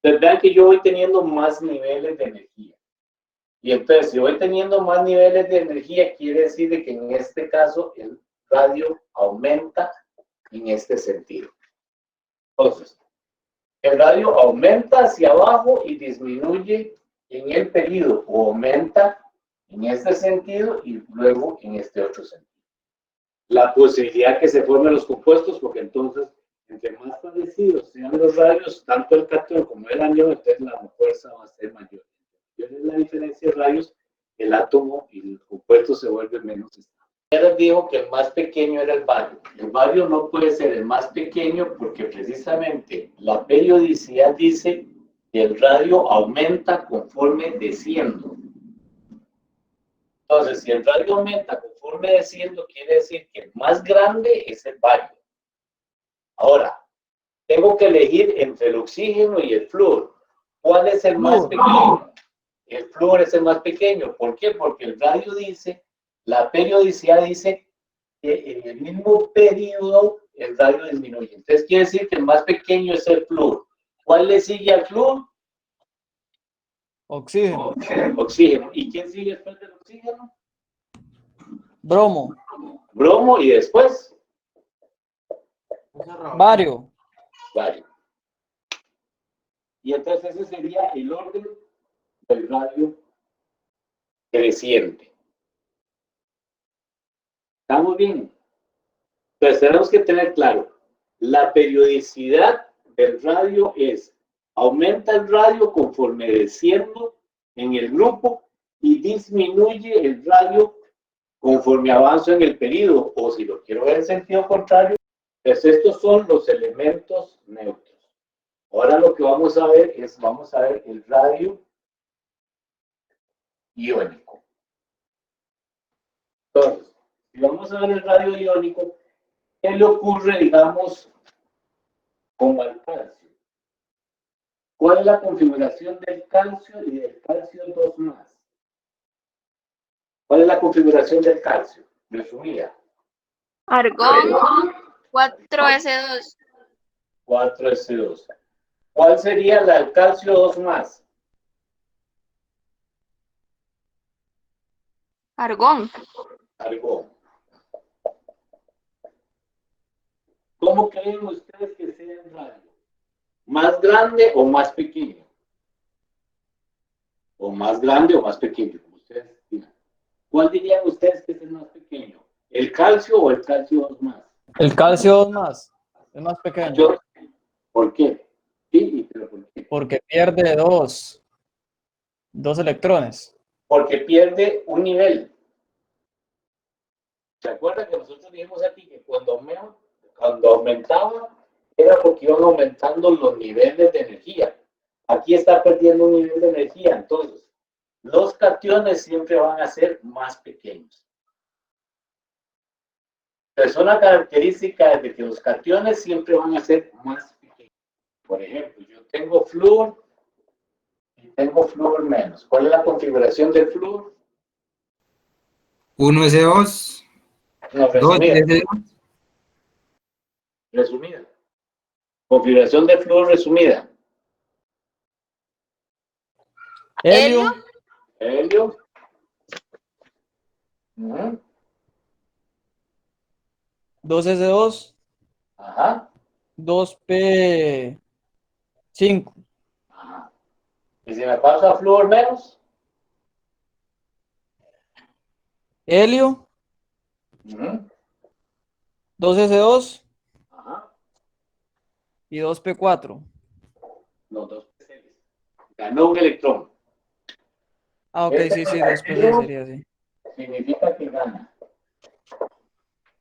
Entonces vean que yo voy teniendo más niveles de energía. Y entonces, si voy teniendo más niveles de energía, quiere decir que en este caso el radio aumenta en este sentido. Entonces, el radio aumenta hacia abajo y disminuye en el periodo, o aumenta en este sentido y luego en este otro sentido. La posibilidad que se formen los compuestos, porque entonces, entre más parecidos sean los radios, tanto el catión como el anión, entonces la fuerza va a ser mayor. Mayor es la diferencia de radios, el átomo y el compuesto se vuelven menos estables. Ya les digo que el más pequeño era el bario. El bario no puede ser el más pequeño porque precisamente la periodicidad dice que el radio aumenta conforme desciendo. Entonces, si el radio aumenta conforme desciendo, quiere decir que el más grande es el bario. Ahora, tengo que elegir entre el oxígeno y el flúor. ¿Cuál es el más pequeño? El flúor es el más pequeño. ¿Por qué? Porque el radio dice, la periodicidad dice que en el mismo periodo el radio disminuye. Entonces quiere decir que el más pequeño es el flúor. ¿Cuál le sigue al flúor? Oxígeno. Oxígeno. ¿Y quién sigue después del oxígeno? Bromo. Bromo y después Bario. bario. Y entonces ese sería el orden del radio creciente. ¿Estamos bien? Entonces tenemos que tener claro, la periodicidad del radio es, aumenta el radio conforme desciendo en el grupo y disminuye el radio conforme avanzo en el periodo, o si lo quiero ver en sentido contrario, pues estos son los elementos neutros. Ahora lo que vamos a ver es, vamos a ver el radio iónico. Entonces, si vamos a ver el radio iónico, ¿qué le ocurre, digamos, con el calcio? ¿Cuál es la configuración del calcio y del calcio 2+? ¿Cuál es la configuración del calcio? Resumida. Argón 4S2. 4S2. ¿Cuál sería la del calcio 2+? Argón. Argón. ¿Cómo creen ustedes que sea el radio? ¿Más grande o más pequeño? ¿O más grande o más pequeño? Como ustedes digan. ¿Cuál dirían ustedes que es el más pequeño? ¿El calcio o el calcio 2+? El calcio 2+. Es más pequeño. ¿Por qué? Sí, pero ¿por qué? Porque pierde dos electrones. Porque pierde un nivel. ¿Se acuerdan que nosotros dijimos aquí que cuando aumentaba era porque iban aumentando los niveles de energía? Aquí está perdiendo un nivel de energía, entonces los cationes siempre van a ser más pequeños. Es una característica de que los cationes siempre van a ser más pequeños. Por ejemplo, yo tengo flúor y tengo flúor menos. ¿Cuál es la configuración del flúor? 1S2. No, resumida. 2S2. Resumida. Configuración del flúor resumida. Helio. Helio. 2S2. Ajá. 2P5. Ajá. ¿Y si me paso a flúor menos? Helio. 2. 2S2. Y 2p4. No, 2p6. Ganó un electrón. Ah, ok, sí, sí, 2p6 sería así. Significa que gana.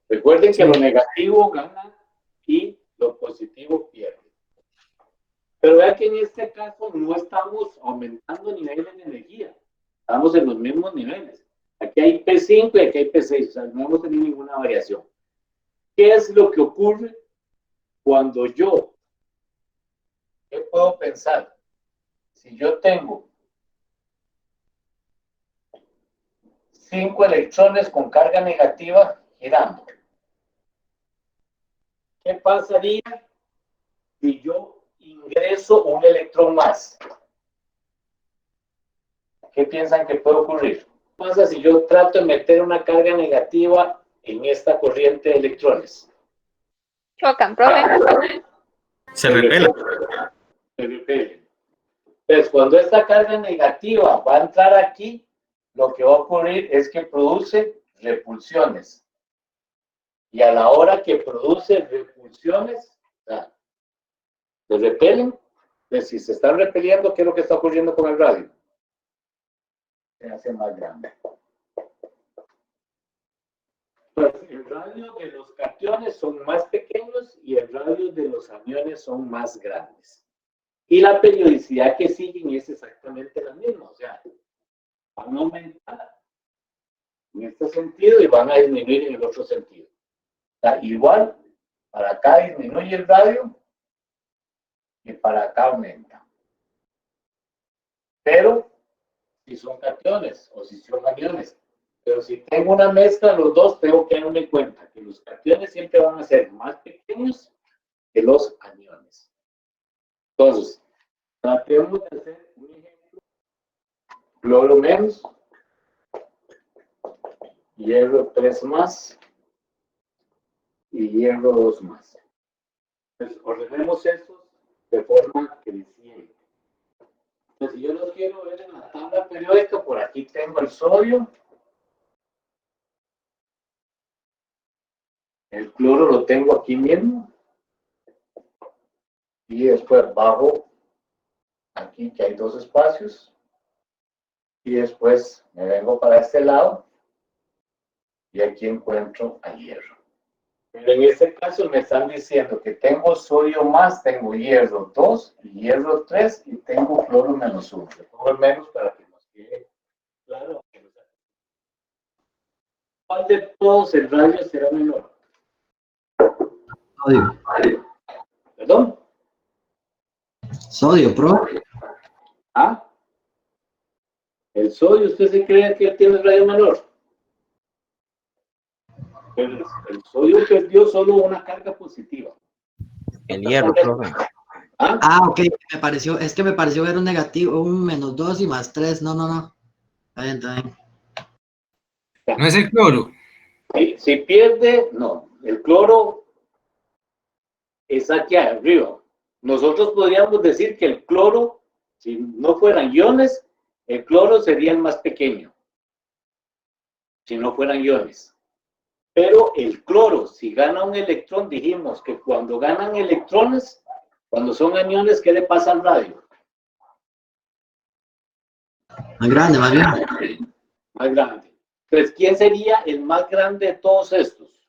Recuerden que Sí. lo negativo gana y lo positivo pierde. Pero vean que en este caso no estamos aumentando niveles de energía. Estamos en los mismos niveles. Aquí hay P5 y aquí hay P6. O sea, no hemos tenido ninguna variación. ¿Qué es lo que ocurre cuando yo? ¿Qué puedo pensar? Si yo tengo 5 electrones con carga negativa girando, ¿qué pasaría si yo ingreso un electrón más? ¿Qué piensan que puede ocurrir? ¿Qué pasa si yo trato de meter una carga negativa en esta corriente de electrones? Chocan, profe. Se repela. Se repelen. Entonces, cuando esta carga negativa va a entrar aquí, lo que va a ocurrir es que produce repulsiones. Y a la hora que produce repulsiones, se repelen. Entonces, si se están repeliendo, ¿qué es lo que está ocurriendo con el radio? Se hace más grande. Pues el radio de los cationes son más pequeños y el radio de los aniones son más grandes. Y la periodicidad que siguen es exactamente la misma. O sea, van a aumentar en este sentido y van a disminuir en el otro sentido. O sea, igual, para acá disminuye el radio y para acá aumenta. Pero si son cationes o si son aniones. Pero si tengo una mezcla de los dos, tengo que darme cuenta que los cationes siempre van a ser más pequeños que los aniones. Entonces, tratemos de hacer un ejemplo. Cloro menos, hierro 3 más y hierro 2 más. Entonces, ordenemos estos de forma creciente. Entonces, si yo los quiero ver en la tabla periódica, por aquí tengo el sodio. El cloro lo tengo aquí mismo. Y después bajo aquí que hay 2 espacios. Y después me vengo para este lado. Y aquí encuentro al hierro. Pero en este caso me están diciendo que tengo sodio más, tengo hierro 2 y hierro 3 y tengo cloro menos 1. Le pongo el menos para que nos quede claro. ¿Cuál de todos el radio será menor? Sodio. ¿Perdón? Sodio, pro. ¿Ah? ¿El sodio usted se cree que tiene el radio menor? Pero el sodio perdió solo una carga positiva. El hierro, profe. ¿Ah? Ah, ok, es que me pareció ver un negativo, un -2 y +3. No, no, no. Está bien, está bien. No es el cloro. Si pierde, no. El cloro es aquí arriba. Nosotros podríamos decir que el cloro, si no fueran iones, el cloro sería el más pequeño. Si no fueran iones. Pero el cloro, si gana un electrón, dijimos que cuando ganan electrones, cuando son aniones, ¿qué le pasa al radio? Más grande, más bien. Más grande. Entonces, ¿quién sería el más grande de todos estos?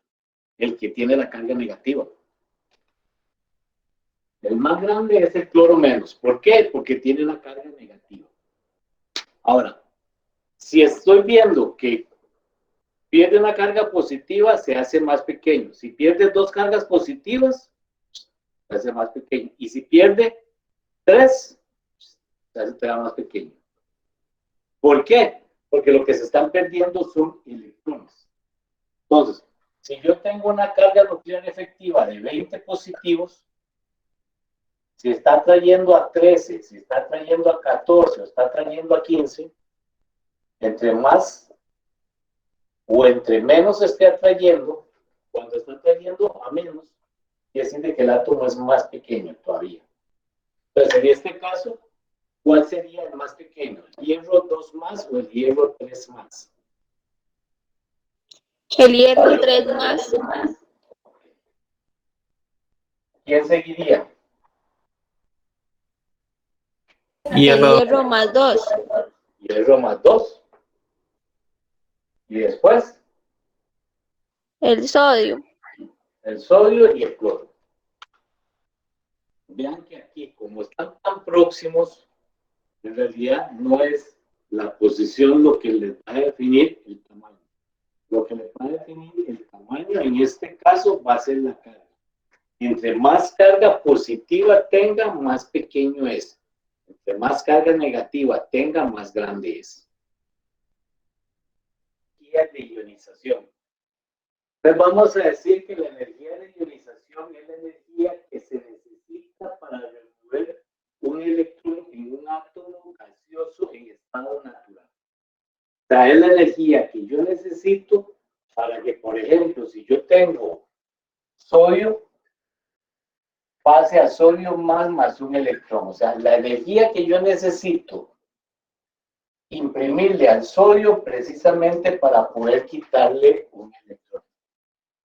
El que tiene la carga negativa. El más grande es el cloro menos. ¿Por qué? Porque tiene la carga negativa. Ahora, si estoy viendo que pierde una carga positiva, se hace más pequeño. Si pierde 2 cargas positivas, se hace más pequeño. Y si pierde 3, se hace más pequeño. ¿Por qué? Porque lo que se están perdiendo son electrones. Entonces, si yo tengo una carga nuclear efectiva de 20 positivos, si está trayendo a 13, si está trayendo a 14 o está trayendo a 15, entre más o entre menos esté atrayendo, cuando está atrayendo a menos, quiere decir que el átomo es más pequeño todavía. Entonces, en este caso, ¿cuál sería el más pequeño? ¿El hierro 2 más o el hierro 3 más? El hierro 3 más. ¿Quién seguiría? Hierro más 2. Hierro más 2. Y después, El sodio. el sodio y el cloro. Vean que aquí, como están tan próximos, en realidad no es la posición lo que les va a definir el tamaño. Lo que les va a definir el tamaño en este caso va a ser la carga. Entre más carga positiva tenga, más pequeño es. Entre más carga negativa tenga, más grande es. Energía de ionización. Entonces vamos a decir que la energía de ionización es la energía que se necesita para remover un electrón en un átomo gaseoso en estado natural. O sea, es la energía que yo necesito para que, por ejemplo, si yo tengo sodio, pase a sodio más un electrón. O sea, la energía que yo necesito imprimirle al sodio precisamente para poder quitarle un electrón.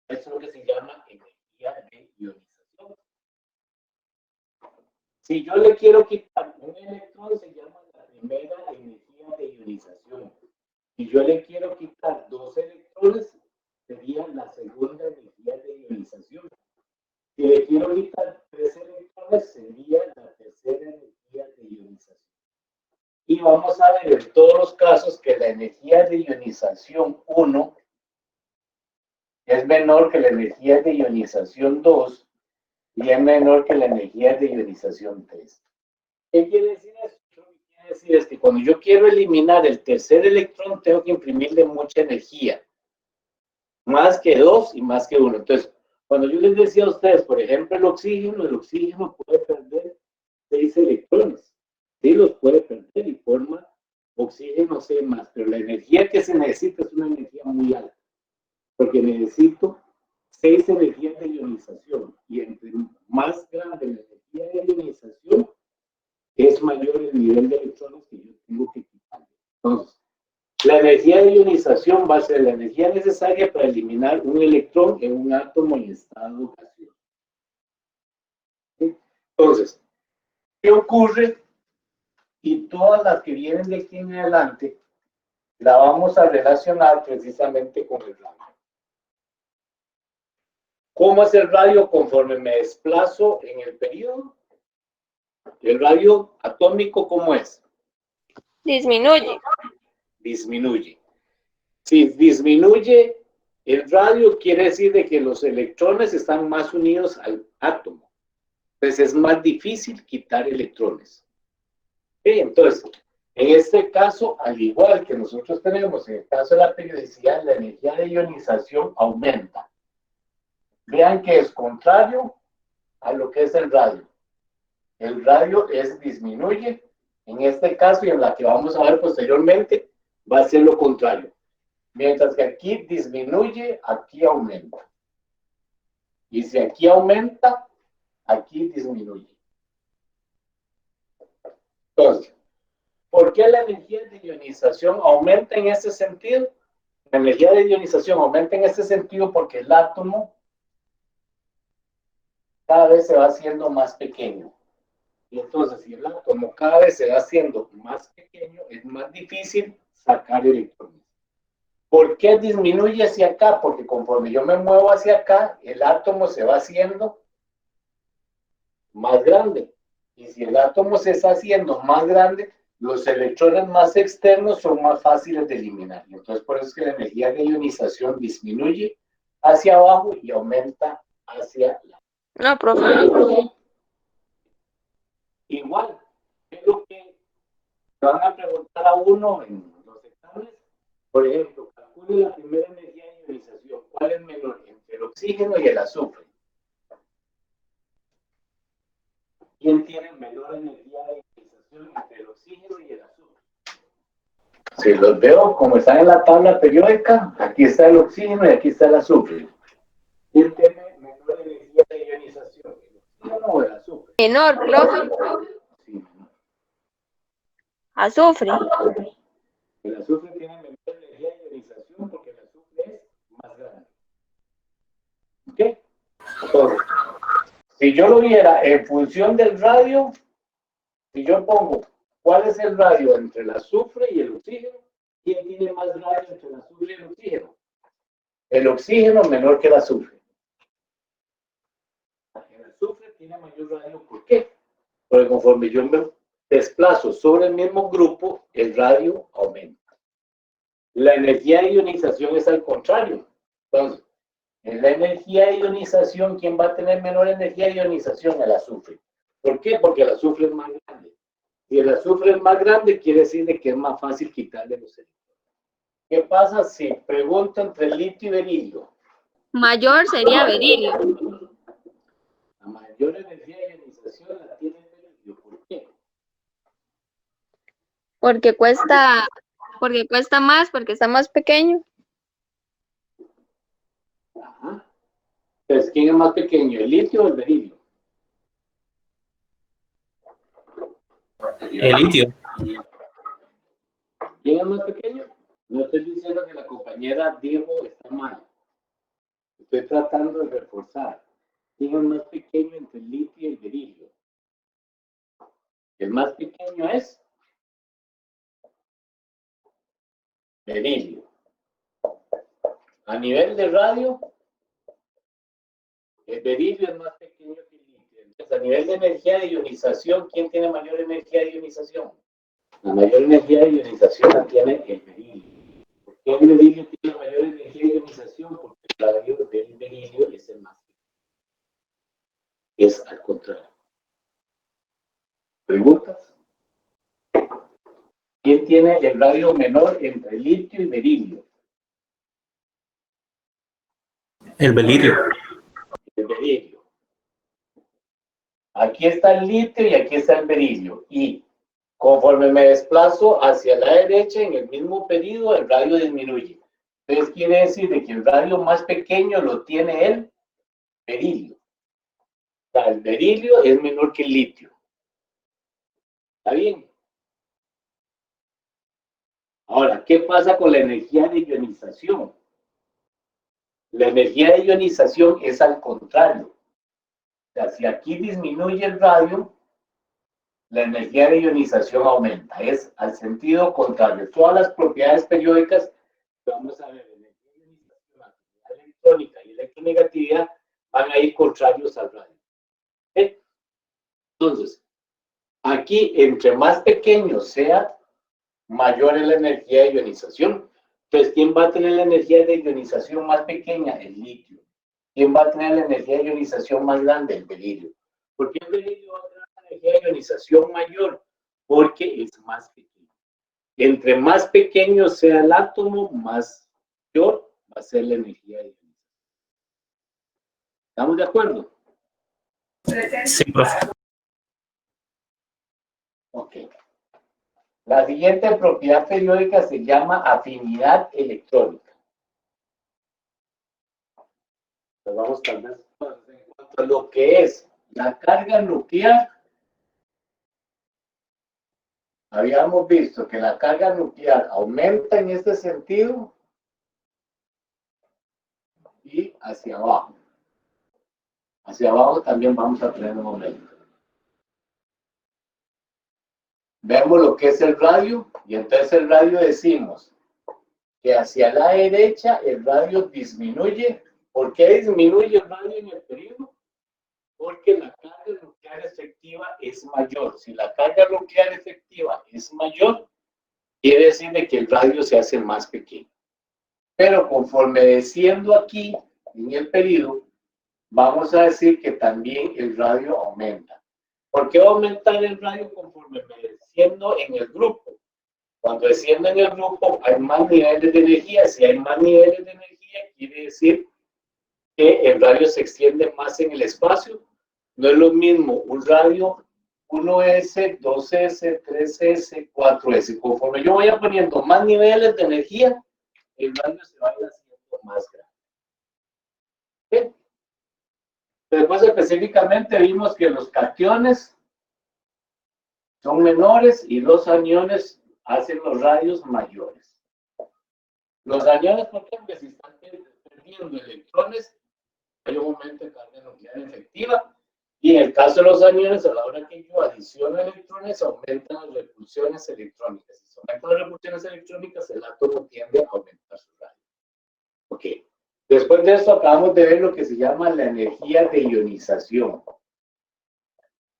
Eso es lo que se llama energía de ionización. Si yo le quiero quitar un electrón, se llama la primera energía de ionización. Si yo le quiero quitar 2 electrones, sería la segunda energía de ionización. Si le quiero quitar 3 electrones, sería la tercera energía de ionización. Y vamos a ver en todos los casos que la energía de ionización 1 es menor que la energía de ionización 2 y es menor que la energía de ionización 3. ¿Qué quiere decir eso? Lo que quiere decir es que cuando yo quiero eliminar el tercer electrón, tengo que imprimirle mucha energía. Más que 2 y más que 1. Entonces, cuando yo les decía a ustedes, por ejemplo, el oxígeno puede perder 6 electrones. Sí, los puede perder y forma oxígeno C+, pero la energía que se necesita es una energía muy alta, porque necesito 6 energías de ionización, y entre más grande la energía de ionización, es mayor el nivel de electrones que yo tengo que quitar. Entonces, la energía de ionización va a ser la energía necesaria para eliminar un electrón en un átomo en estado gaseoso. Entonces, ¿qué ocurre? Y todas las que vienen de aquí en adelante, la vamos a relacionar precisamente con el radio. ¿Cómo es el radio conforme me desplazo en el periodo? El radio atómico, ¿cómo es? Disminuye. Disminuye. Si disminuye el radio, quiere decir de que los electrones están más unidos al átomo. Entonces es más difícil quitar electrones. Entonces, en este caso, al igual que nosotros tenemos en el caso de la periodicidad, la energía de ionización aumenta. Vean que es contrario a lo que es el radio. El radio disminuye. En este caso y en la que vamos a ver posteriormente, va a ser lo contrario. Mientras que aquí disminuye, aquí aumenta. Y si aquí aumenta, aquí disminuye. Entonces, ¿por qué la energía de ionización aumenta en ese sentido? La energía de ionización aumenta en ese sentido porque el átomo cada vez se va haciendo más pequeño. Y entonces, si el átomo cada vez se va haciendo más pequeño, es más difícil sacar electrones. ¿Por qué disminuye hacia acá? Porque conforme yo me muevo hacia acá, el átomo se va haciendo más grande. Y si el átomo se está haciendo más grande, los electrones más externos son más fáciles de eliminar. Y entonces, por eso es que la energía de ionización disminuye hacia abajo y aumenta hacia la. No, profe. Igual, es lo que van a preguntar a uno en los exámenes. Por ejemplo, calcule la primera energía de ionización. ¿Cuál es menor entre el oxígeno y el azufre? ¿Quién tiene menor energía de ionización entre el oxígeno y el azufre? Si los veo como están en la tabla periódica, aquí está el oxígeno y aquí está el azufre. ¿Quién tiene menor energía de ionización? ¿El oxígeno o el azufre? Menor, profe. Sí. Azufre. El azufre tiene menor energía de ionización porque el azufre es más grande. ¿Ok? Entonces, si yo lo viera en función del radio, si yo pongo ¿Cuál es el radio entre el azufre y el oxígeno? ¿Quién tiene más radio entre el azufre y el oxígeno? El oxígeno menor que el azufre. El azufre tiene mayor radio. ¿Por qué? Porque conforme yo me desplazo sobre el mismo grupo, el radio aumenta. La energía de ionización es al contrario. Entonces, en la energía de ionización, ¿quién va a tener menor energía de ionización? El azufre. ¿Por qué? Porque el azufre es más grande. Si el azufre es más grande, quiere decir de que es más fácil quitarle los electrones. ¿Qué pasa si pregunto entre litio y berilio? Mayor sería berilio. La mayor energía de ionización la tiene el berilio. ¿Por qué? Porque cuesta más, porque está más pequeño. Ajá. Entonces, ¿quién es más pequeño, el litio o el berilio? El litio. ¿Quién es más pequeño? No estoy diciendo que la compañera dijo está mal. Estoy tratando de reforzar. ¿Quién es más pequeño entre el litio y el berilio? El más pequeño es berilio. A nivel de radio, el berilio es más pequeño que el litio. Entonces, a nivel de energía de ionización, ¿quién tiene mayor energía de ionización? La mayor energía de ionización la tiene el berilio. ¿Por qué el berilio tiene mayor energía de ionización? Porque el radio del berilio es el más pequeño. Es al contrario. ¿Preguntas? ¿Quién tiene el radio menor entre litio y berilio? El berilio. El berilio. Aquí está el litio y aquí está el berilio. Y conforme me desplazo hacia la derecha en el mismo periodo, el radio disminuye. Entonces quiere decir de que el radio más pequeño lo tiene el berilio. O sea, el berilio es menor que el litio. ¿Está bien? Ahora, ¿qué pasa con la energía de ionización? La energía de ionización es al contrario. O sea, si aquí disminuye el radio, la energía de ionización aumenta. Es al sentido contrario. Todas las propiedades periódicas que vamos a ver, energía de ionización, actividad electrónica y electronegatividad, van a ir contrarios al radio. ¿Sí? Entonces, aquí, entre más pequeño sea, mayor es la energía de ionización. Entonces, ¿quién va a tener la energía de ionización más pequeña? El litio. ¿Quién va a tener la energía de ionización más grande? El berilio. ¿Por qué el berilio va a tener una energía de ionización mayor? Porque es más pequeño. Entre más pequeño sea el átomo, mayor va a ser la energía de ionización. ¿Estamos de acuerdo? Sí, profe. Ok. La siguiente propiedad periódica se llama afinidad electrónica. Pues vamos tal vez en cuanto a lo que es la carga nuclear. Habíamos visto que la carga nuclear aumenta en este sentido y hacia abajo. Hacia abajo también vamos a tener un aumento. Vemos lo que es el radio y entonces el radio decimos que hacia la derecha el radio disminuye. ¿Por qué disminuye el radio en el periodo? Porque la carga nuclear efectiva es mayor. Si la carga nuclear efectiva es mayor, quiere decir de que el radio se hace más pequeño. Pero conforme desciendo aquí en el periodo, vamos a decir que también el radio aumenta. ¿Por qué va a aumentar el radio conforme me desciendo en el grupo? Cuando desciendo en el grupo hay más niveles de energía. Si hay más niveles de energía, quiere decir que el radio se extiende más en el espacio. No es lo mismo un radio 1S, 2S, 3S, 4S. Conforme yo vaya poniendo más niveles de energía, el radio se va a ir haciendo más grande. ¿Sí? Después específicamente vimos que los cationes son menores y los aniones hacen los radios mayores. Los aniones, por ejemplo, si están perdiendo electrones, hay un aumento de carga nuclear efectiva Y en el caso de los aniones, a la hora que yo adiciono electrones, aumentan las repulsiones electrónicas. Si aumentan las repulsiones electrónicas, el átomo tiende a aumentar su radio. Ok. Después de esto, acabamos de ver lo que se llama la energía de ionización.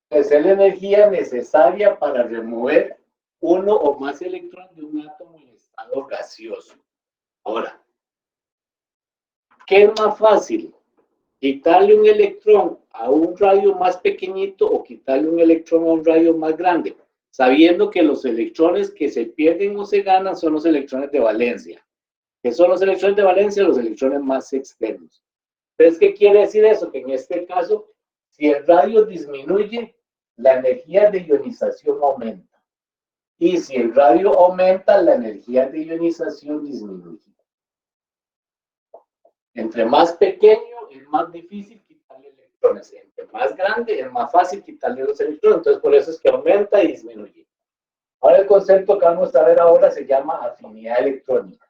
Es la energía necesaria para remover uno o más electrones de un átomo en estado gaseoso. Ahora, ¿qué es más fácil? ¿Quitarle un electrón a un radio más pequeñito o quitarle un electrón a un radio más grande? Sabiendo que los electrones que se pierden o se ganan son los electrones de valencia. ¿Qué son los electrones de valencia? Los electrones más externos. Entonces, ¿qué quiere decir eso? Que en este caso, si el radio disminuye, la energía de ionización aumenta. Y si el radio aumenta, la energía de ionización disminuye. Entre más pequeño es más difícil quitarle electrones. Entre más grande es más fácil quitarle los electrones. Entonces, por eso es que aumenta y disminuye. Ahora, el concepto que vamos a ver ahora se llama afinidad electrónica.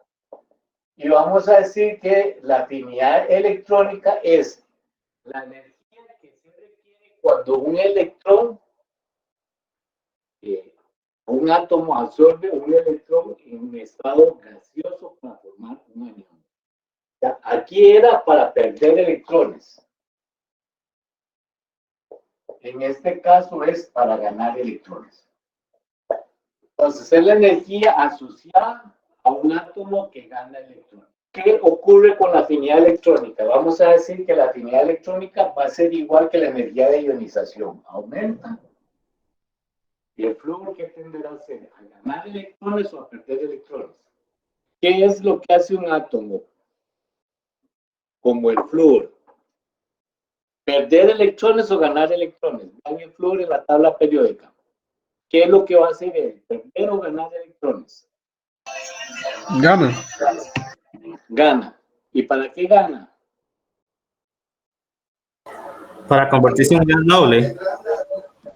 Y vamos a decir que la afinidad electrónica es la energía que se requiere cuando un electrón, un átomo absorbe un electrón en un estado gaseoso para formar un anión. Aquí era para perder electrones. En este caso es para ganar electrones. Entonces es la energía asociada a un átomo que gana electrones. ¿Qué ocurre con la afinidad electrónica? Vamos a decir que la afinidad electrónica va a ser igual que la energía de ionización. Aumenta. ¿Y el flujo qué tenderá a hacer? ¿A ganar electrones o a perder electrones? ¿Qué es lo que hace un átomo? Como el flúor. ¿Perder electrones o ganar electrones? Vean el flúor en la tabla periódica. ¿Qué es lo que va a hacer él? ¿Perder o ganar electrones? Gana. Gana. ¿Y para qué gana? Para convertirse en un gas noble.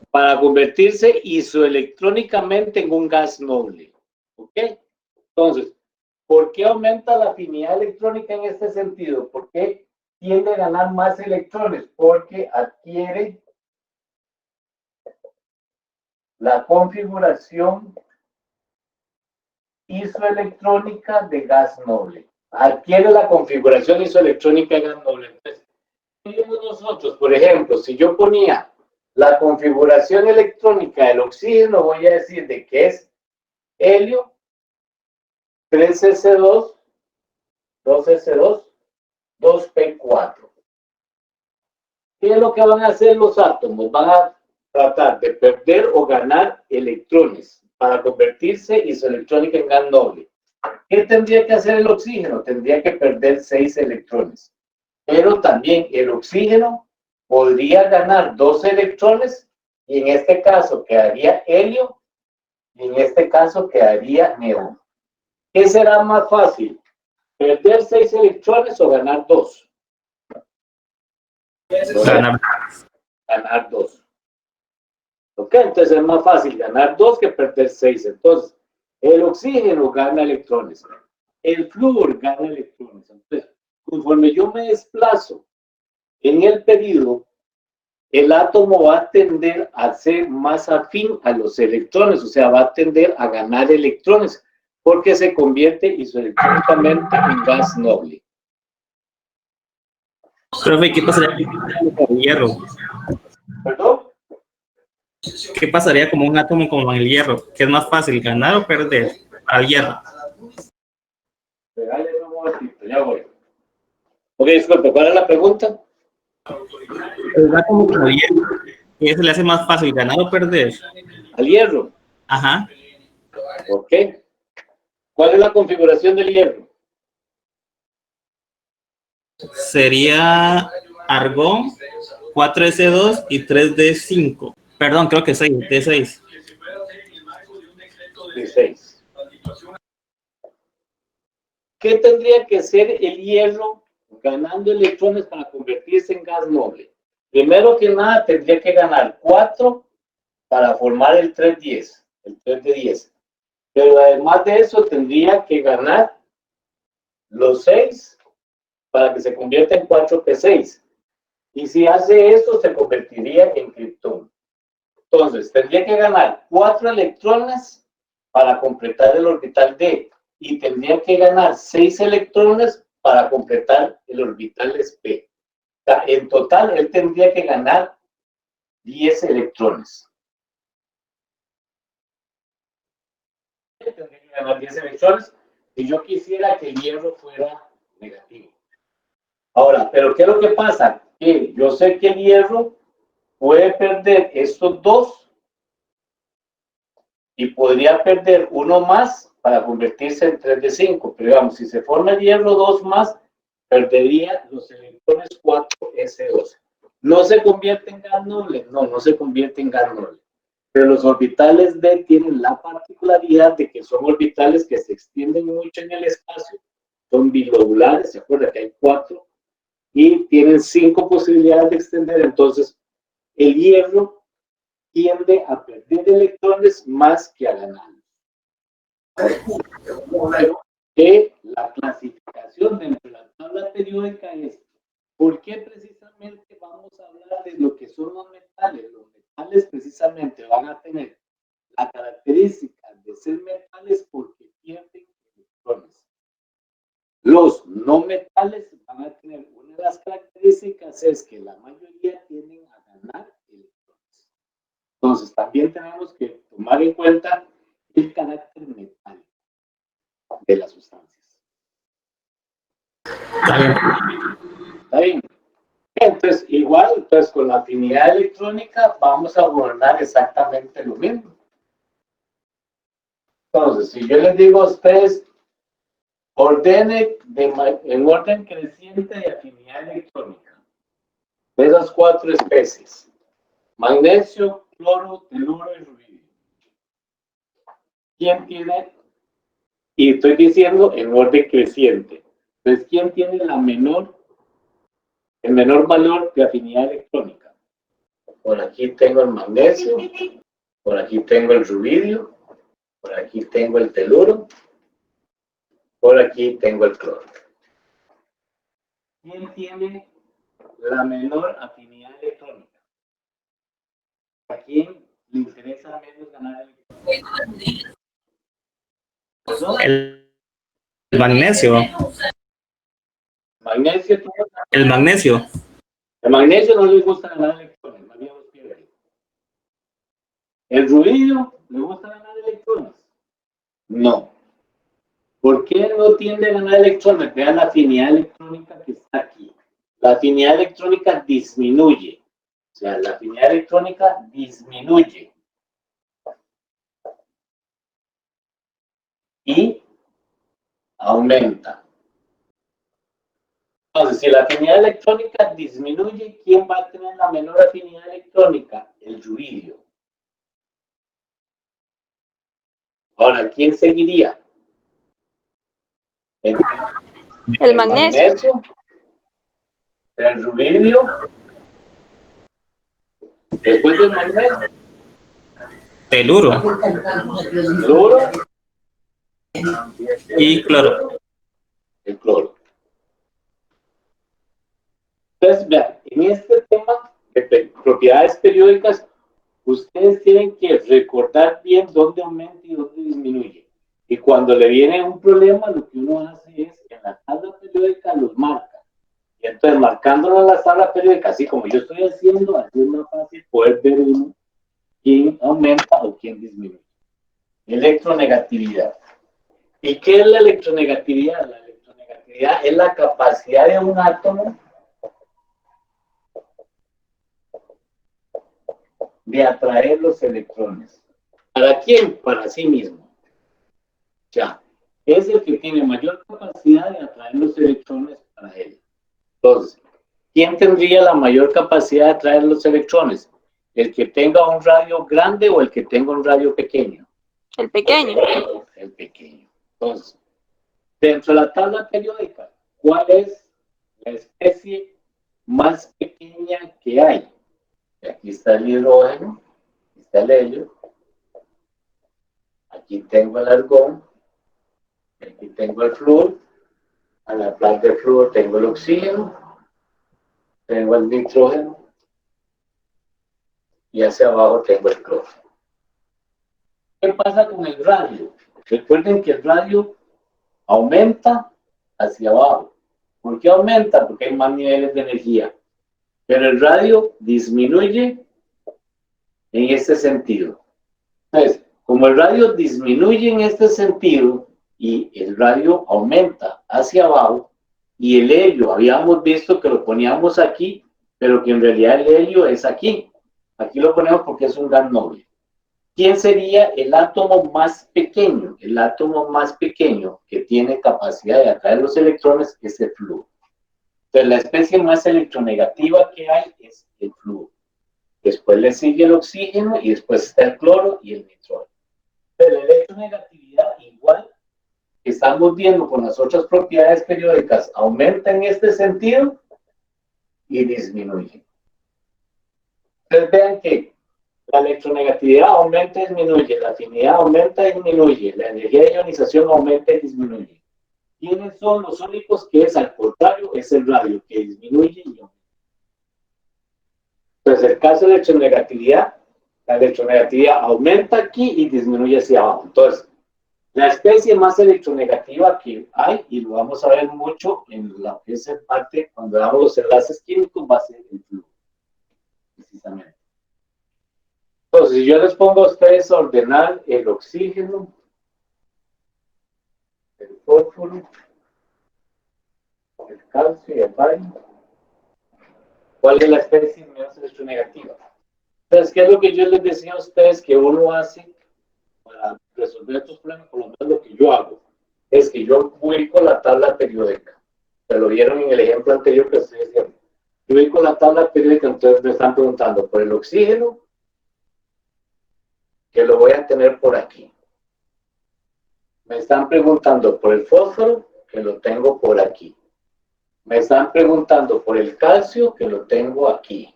Para convertirse isoelectrónicamente en un gas noble. ¿Ok? Entonces, ¿por qué aumenta la afinidad electrónica en este sentido? ¿Por qué tiende a ganar más electrones? Porque adquiere la configuración isoelectrónica de gas noble. Adquiere la configuración isoelectrónica de gas noble. Entonces, ¿qué hacemos nosotros? Por ejemplo, si yo ponía la configuración electrónica del oxígeno, voy a decir de que es helio, 3s2, 2s2, 2p4. ¿Qué es lo que van a hacer los átomos? Van a tratar de perder o ganar electrones para convertirse isoelectrónica en gas noble. ¿Qué tendría que hacer el oxígeno? Tendría que perder 6 electrones. Pero también el oxígeno podría ganar 2 electrones y en este caso quedaría helio y en este caso quedaría neón. ¿Qué será más fácil? ¿Perder 6 electrones o ganar 2? Ganar 2. ¿Ok? Entonces es más fácil ganar 2 que perder 6. Entonces, el oxígeno gana electrones. El flúor gana electrones. Entonces, conforme yo me desplazo en el periodo, el átomo va a tender a ser más afín a los electrones, o sea, va a tender a ganar electrones, porque se convierte isoelectrónicamente en gas noble. Profe, ¿qué pasaría con el hierro? ¿Perdón? ¿Qué pasaría como un átomo como el hierro? ¿Qué es más fácil, ganar o perder al hierro? Regáleme un momentito, ya voy. Ok, disculpe, ¿cuál es la pregunta? El átomo como el hierro, ¿qué se le hace más fácil, ganar o perder? Al hierro. Ajá. Ok. ¿Cuál es la configuración del hierro? Sería argón, 4s2 y 3d5. Perdón, creo que 6, d6. D6. ¿Qué tendría que ser el hierro ganando electrones para convertirse en gas noble? Primero que nada, tendría que ganar 4 para formar el 310, el 3 de 10. Pero además de eso, tendría que ganar los 6 para que se convierta en 4p6. Y si hace esto, se convertiría en criptón. Entonces, tendría que ganar 4 electrones para completar el orbital D. Y tendría que ganar 6 electrones para completar el orbital sp. O sea, en total, él tendría que ganar 10 electrones. Tendría que ganar 10 electrones si yo quisiera que el hierro fuera negativo. Ahora, ¿pero qué es lo que pasa? Que yo sé que el hierro puede perder estos 2 y podría perder uno más para convertirse en 3 de 5. Pero digamos, si se forma el hierro 2 más, perdería los electrones 4s12. ¿No se convierte en gas noble? No, no se convierte en gas noble. Pero los orbitales D tienen la particularidad de que son orbitales que se extienden mucho en el espacio. Son bilobulares, ¿se acuerdan que hay 4? Y tienen 5 posibilidades de extender. Entonces, el hierro tiende a perder electrones más que a ganar. Que la clasificación dentro de la tabla periódica es ¿por qué precisamente vamos a hablar de lo que son los metales? Los metales precisamente van a tener la característica de ser metales porque pierden electrones. Los no metales van a tener una de las características es que la mayoría tienden a ganar electrones. Entonces también tenemos que tomar en cuenta el carácter metálico de las sustancias. ¿Está bien? Entonces, igual, entonces con la afinidad electrónica vamos a abordar exactamente lo mismo. Entonces, si yo les digo a ustedes, ordene en orden creciente de afinidad electrónica de esas 4 especies: magnesio, cloro, teluro y rubidio. ¿Quién tiene? Y estoy diciendo en orden creciente. Entonces, ¿quién tiene el menor valor de afinidad electrónica? Por aquí tengo el magnesio, por aquí tengo el rubidio, por aquí tengo el teluro, por aquí tengo el cloro. ¿Quién tiene la menor afinidad electrónica? ¿A quién le interesa menos ganar electrones? El magnesio. Magnesio. El magnesio. El magnesio no le gusta ganar electrones, más bien los pierde. ¿El rubidio le gusta ganar electrones? No. ¿Por qué no tiende a ganar electrones? Vean la afinidad electrónica que está aquí. La afinidad electrónica disminuye. O sea, la afinidad electrónica disminuye. Y aumenta. Entonces, si la afinidad electrónica disminuye, ¿quién va a tener la menor afinidad electrónica? El rubidio. Ahora, ¿quién seguiría? El magnesio, el rubidio, después del magnesio, teluro y cloro. El cloro. Entonces, vean, en este tema de propiedades periódicas, ustedes tienen que recordar bien dónde aumenta y dónde disminuye. Y cuando le viene un problema, lo que uno hace es, en la tabla periódica los marca. Y entonces, marcándolo en la tabla periódica, así como yo estoy haciendo, así es más fácil poder ver uno quién aumenta o quién disminuye. Electronegatividad. ¿Y qué es la electronegatividad? La electronegatividad es la capacidad de un átomo de atraer los electrones. ¿Para quién? Para sí mismo. Ya, es el que tiene mayor capacidad de atraer los electrones para él. Entonces, ¿quién tendría la mayor capacidad de atraer los electrones? ¿El que tenga un radio grande o el que tenga un radio pequeño? El pequeño. El pequeño. Entonces, dentro de la tabla periódica, ¿cuál es la especie más pequeña que hay? Aquí está el hidrógeno, aquí está el helio, aquí tengo el argón, aquí tengo el flúor, a la par del flúor tengo el oxígeno, tengo el nitrógeno y hacia abajo tengo el cloro. ¿Qué pasa con el radio? Recuerden que el radio aumenta hacia abajo. ¿Por qué aumenta? Porque hay más niveles de energía. Pero el radio disminuye en este sentido. Entonces, como el radio disminuye en este sentido y el radio aumenta hacia abajo, y el helio, habíamos visto que lo poníamos aquí, pero que en realidad el helio es aquí. Aquí lo ponemos porque es un gas noble. ¿Quién sería el átomo más pequeño? El átomo más pequeño que tiene capacidad de atraer los electrones es el flúor. Entonces, la especie más electronegativa que hay es el flúor. Después le sigue el oxígeno y después está el cloro y el nitrógeno. Pero la electronegatividad, igual que estamos viendo con las otras propiedades periódicas, aumenta en este sentido y disminuye. Entonces vean que la electronegatividad aumenta y disminuye, la afinidad aumenta y disminuye, la energía de ionización aumenta y disminuye. ¿Quiénes son los únicos que es al contrario? Es el radio, que disminuye y aumenta. Entonces, el caso de electronegatividad, la electronegatividad aumenta aquí y disminuye hacia abajo. Entonces, la especie más electronegativa que hay, y lo vamos a ver mucho en la que es parte, cuando damos los enlaces químicos, va a ser el flúor, precisamente. Entonces, si yo les pongo a ustedes a ordenar el oxígeno, el fósforo, el calcio y el bario, ¿cuál es la especie menos electronegativa? Entonces, ¿qué es lo que yo les decía a ustedes que uno hace para resolver estos problemas? Por lo menos lo que yo hago es que yo ubico la tabla periódica. Se lo vieron en el ejemplo anterior que ustedes hicieron. Yo ubico la tabla periódica, entonces me están preguntando por el oxígeno, que lo voy a tener por aquí. Me están preguntando por el fósforo, que lo tengo por aquí. Me están preguntando por el calcio, que lo tengo aquí.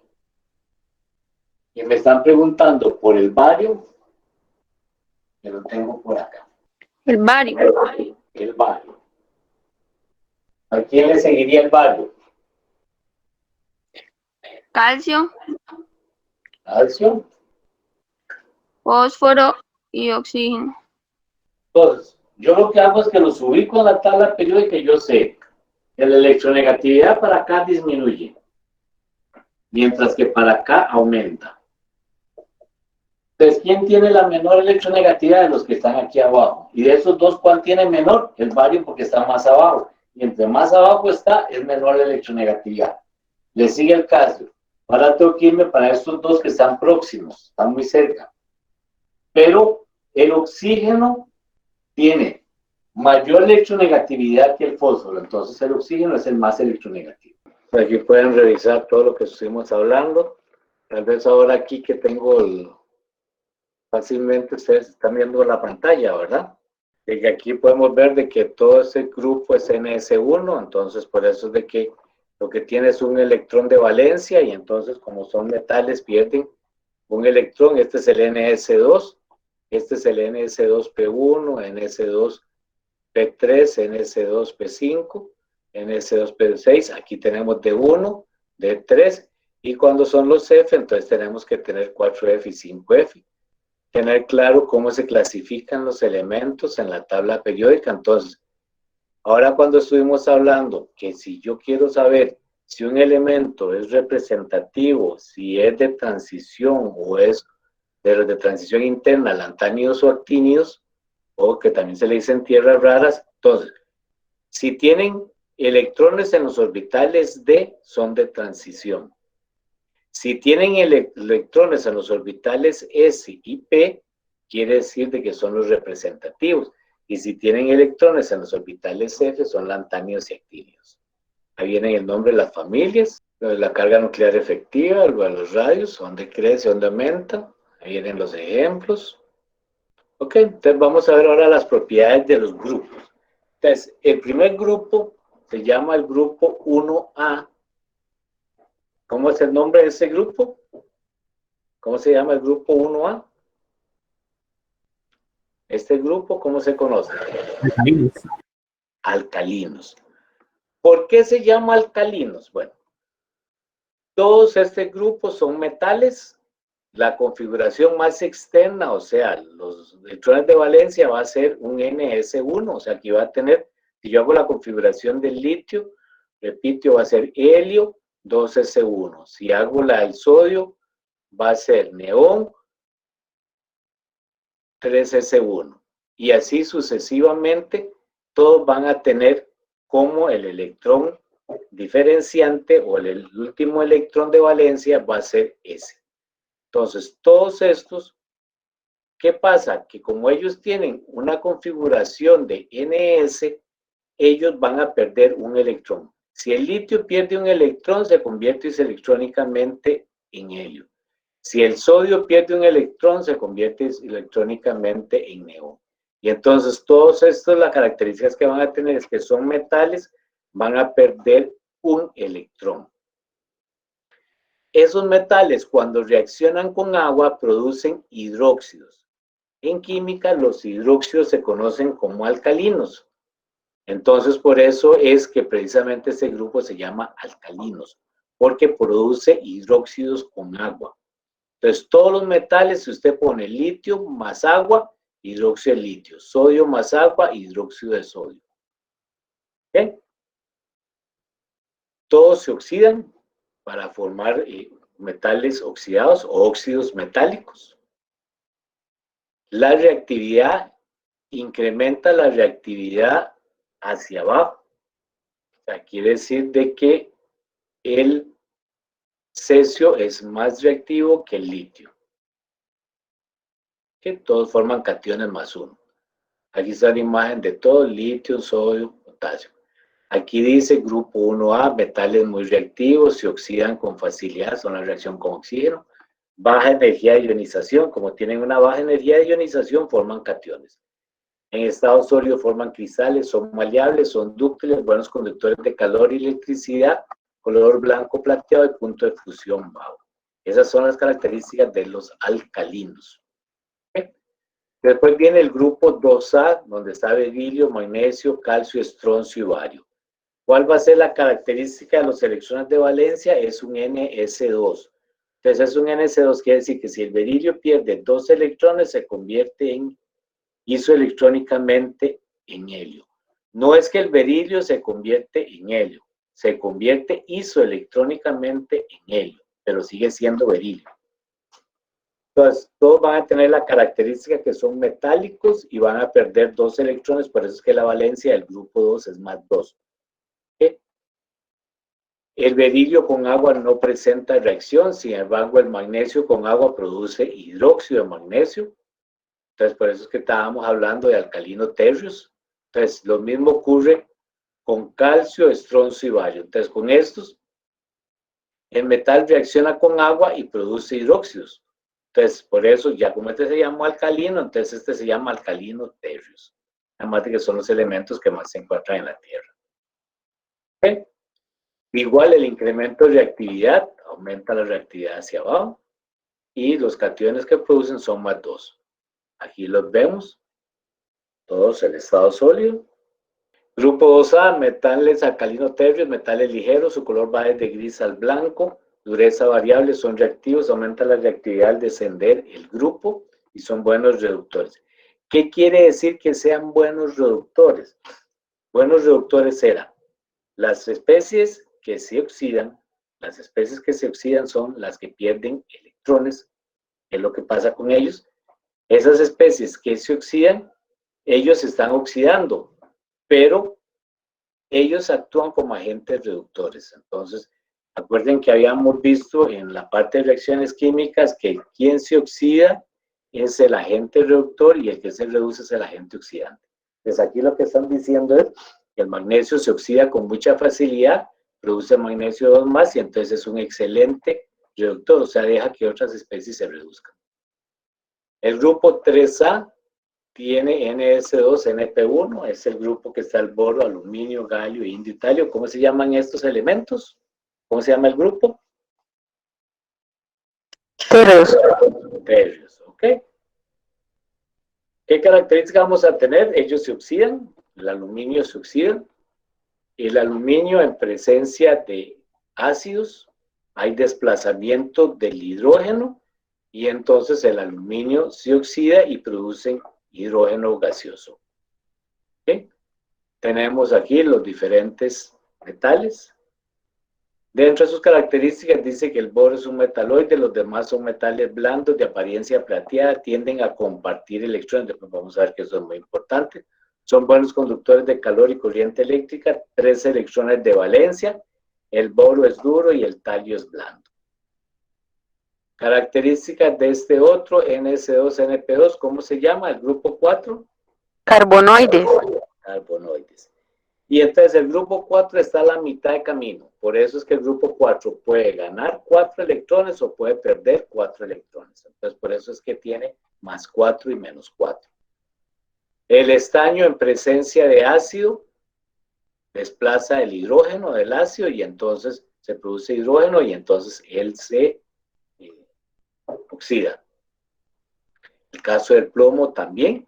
Y me están preguntando por el bario, que lo tengo por acá. El bario. El bario. ¿A quién le seguiría el bario? Calcio, Calcio. fósforo y oxígeno. Entonces, yo lo que hago es que los ubico en la tabla periódica y yo sé que la electronegatividad para acá disminuye, mientras que para acá aumenta. Entonces, ¿quién tiene la menor electronegatividad de los que están aquí abajo? Y de esos dos, ¿cuál tiene menor? El bario, porque está más abajo. Y entre más abajo está, es menor la electronegatividad. Le sigue el calcio. Ahora tengo que irme para estos dos que están próximos, están muy cerca. Pero el oxígeno tiene mayor electronegatividad que el fósforo, entonces el oxígeno es el más electronegativo. Aquí pueden revisar todo lo que estuvimos hablando. Tal vez ahora aquí que tengo fácilmente ustedes están viendo la pantalla, ¿verdad? De que aquí podemos ver de que todo ese grupo es NS1, entonces por eso es de que lo que tiene es un electrón de valencia y entonces como son metales pierden un electrón. Este es el NS2, este es el NS2P1, NS2P3, NS2P5, NS2P6, aquí tenemos D1, D3, y cuando son los F, entonces tenemos que tener 4F y 5F. Tener claro cómo se clasifican los elementos en la tabla periódica. Entonces, ahora cuando estuvimos hablando que si yo quiero saber si un elemento es representativo, si es de transición o es de los de transición interna, lantánidos o actínidos, o que también se le dicen tierras raras, entonces, si tienen electrones en los orbitales D, son de transición. Si tienen electrones en los orbitales S y P, quiere decir de que son los representativos. Y si tienen electrones en los orbitales F, son lantánidos y actínidos. Ahí viene el nombre de las familias, la carga nuclear efectiva, los radios, dónde crece, dónde aumenta. Ahí vienen los ejemplos. Ok, entonces vamos a ver ahora las propiedades de los grupos. Entonces, el primer grupo se llama el grupo 1A. ¿Cómo es el nombre de ese grupo? ¿Cómo se llama el grupo 1A? Este grupo, ¿cómo se conoce? Alcalinos. Alcalinos. ¿Por qué se llama alcalinos? Bueno, Todos estos grupos son metales. La configuración más externa, o sea, los electrones de valencia va a ser un NS1, o sea, aquí va a tener, si yo hago la configuración del litio, repito, va a ser helio 2S1. Si hago la del sodio, va a ser neón 3S1. Y así sucesivamente, todos van a tener como el electrón diferenciante o el último electrón de valencia va a ser S. Entonces, todos estos, ¿qué pasa? Que como ellos tienen una configuración de NS, ellos van a perder un electrón. Si el litio pierde un electrón, se convierte electrónicamente en helio. Si el sodio pierde un electrón, se convierte electrónicamente en neón. Y entonces, todos estos, las características que van a tener es que son metales, van a perder un electrón. Esos metales, cuando reaccionan con agua, producen hidróxidos. En química, los hidróxidos se conocen como alcalinos. Entonces, por eso es que precisamente este grupo se llama alcalinos, porque produce hidróxidos con agua. Entonces, todos los metales, si usted pone litio más agua, hidróxido de litio, sodio más agua, hidróxido de sodio. ¿Okay? Todos se oxidan para formar metales oxidados o óxidos metálicos. La reactividad incrementa la reactividad hacia abajo. O sea, quiere decir de que el cesio es más reactivo que el litio. Que todos forman cationes más uno. Aquí está la imagen de todo: litio, sodio, potasio. Aquí dice grupo 1A, metales muy reactivos, se oxidan con facilidad, son la reacción con oxígeno. Baja energía de ionización, como tienen una baja energía de ionización, forman cationes. En estado sólido forman cristales, son maleables, son dúctiles, buenos conductores de calor y electricidad, color blanco plateado y punto de fusión bajo. Esas son las características de los alcalinos. ¿Okay? Después viene el grupo 2A, donde está berilio, magnesio, calcio, estroncio y bario. ¿Cuál va a ser la característica de los electrones de valencia? Es un NS2. Entonces es un NS2, quiere decir que si el berilio pierde 2 electrones, se convierte en isoelectrónicamente en helio. No es que el berilio se convierte en helio, se convierte isoelectrónicamente en helio, pero sigue siendo berilio. Entonces, todos van a tener la característica que son metálicos y van a perder 2 electrones, por eso es que la valencia del grupo 2 es más 2. ¿Okay? El berilio con agua no presenta reacción, sin embargo, el magnesio con agua produce hidróxido de magnesio. Entonces, por eso es que estábamos hablando de alcalino térreos. Entonces, lo mismo ocurre con calcio, estroncio y bario. Entonces, con estos, el metal reacciona con agua y produce hidróxidos. Entonces, por eso, ya como este se llama alcalino, entonces este se llama alcalino térreos. Además de que son los elementos que más se encuentran en la Tierra. ¿Okay? Igual el incremento de reactividad, aumenta la reactividad hacia abajo. Y los cationes que producen son más 2. Aquí los vemos. Todos el estado sólido. Grupo 2A, metales alcalino térreos, metales ligeros, su color va desde gris al blanco. Dureza variable, son reactivos, aumenta la reactividad al descender el grupo y son buenos reductores. ¿Qué quiere decir que sean buenos reductores? Buenos reductores eran las especies que se oxidan. Las especies que se oxidan son las que pierden electrones, es lo que pasa con ellos. Esas especies que se oxidan, ellos se están oxidando, pero ellos actúan como agentes reductores. Entonces, acuerden que habíamos visto en la parte de reacciones químicas que quien se oxida es el agente reductor y el que se reduce es el agente oxidante. Entonces aquí lo que están diciendo es que el magnesio se oxida con mucha facilidad, produce magnesio 2+, y entonces es un excelente reductor, o sea, deja que otras especies se reduzcan. El grupo 3A tiene NS2, NP1, es el grupo que está al boro, aluminio, galio, indio y talio. ¿Cómo se llaman estos elementos? ¿Cómo se llama el grupo? Térreos. Térreos, ¿ok? ¿Qué características vamos a tener? Ellos se oxidan, el aluminio se oxida. El aluminio en presencia de ácidos hay desplazamiento del hidrógeno y entonces el aluminio se oxida y produce hidrógeno gaseoso. ¿Okay? Tenemos aquí los diferentes metales. Dentro de sus características dice que el boro es un metaloide, los demás son metales blandos de apariencia plateada, tienden a compartir electrones. Después vamos a ver que eso es muy importante. Son buenos conductores de calor y corriente eléctrica, 3 electrones de valencia, el boro es duro y el talio es blando. Características de este otro, NS2NP2, ¿cómo se llama? El grupo 4. Carbonoides. Carbonoides. Y entonces el grupo 4 está a la mitad de camino. Por eso es que el grupo 4 puede ganar 4 electrones o puede perder 4 electrones. Entonces por eso es que tiene más 4 y menos 4. El estaño en presencia de ácido desplaza el hidrógeno del ácido y entonces se produce hidrógeno y entonces él se oxida. El caso del plomo también,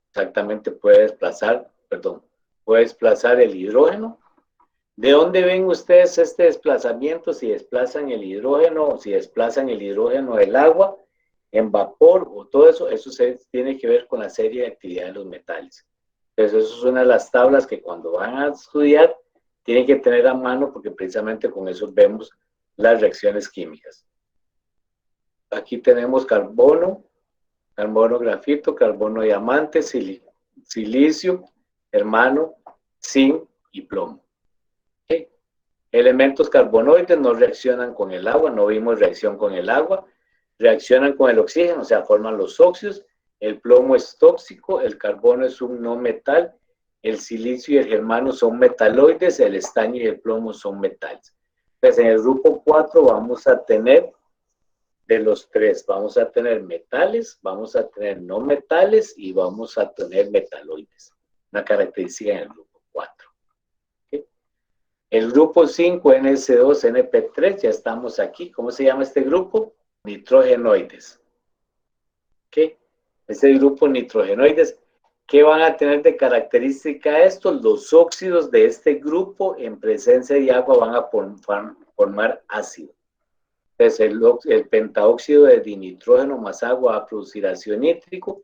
exactamente puede desplazar el hidrógeno. ¿De dónde ven ustedes este desplazamiento? Si desplazan el hidrógeno o si desplazan el hidrógeno del agua en vapor o todo eso, eso tiene que ver con la serie de actividad de los metales. Entonces, eso es una de las tablas que cuando van a estudiar tienen que tener a mano porque precisamente con eso vemos las reacciones químicas. Aquí tenemos carbono, carbono grafito, carbono diamante, silicio, hermano, zinc y plomo. ¿Okay? Elementos carbonoides no reaccionan con el agua, no vimos reacción con el agua, reaccionan con el oxígeno, o sea, forman los óxidos. El plomo es tóxico, el carbono es un no metal, el silicio y el germano son metaloides, el estaño y el plomo son metales. Entonces, en el grupo 4 vamos a tener de los 3, vamos a tener metales, vamos a tener no metales y vamos a tener metaloides. Una característica en el grupo 4. ¿Okay? El grupo 5, NS2NP3, ya estamos aquí. ¿Cómo se llama este grupo? Nitrogenoides. ¿Okay? Este grupo nitrogenoides, ¿qué van a tener de característica estos? Los óxidos de este grupo en presencia de agua van a formar ácido. Entonces el pentaóxido de dinitrógeno más agua va a producir ácido nítrico.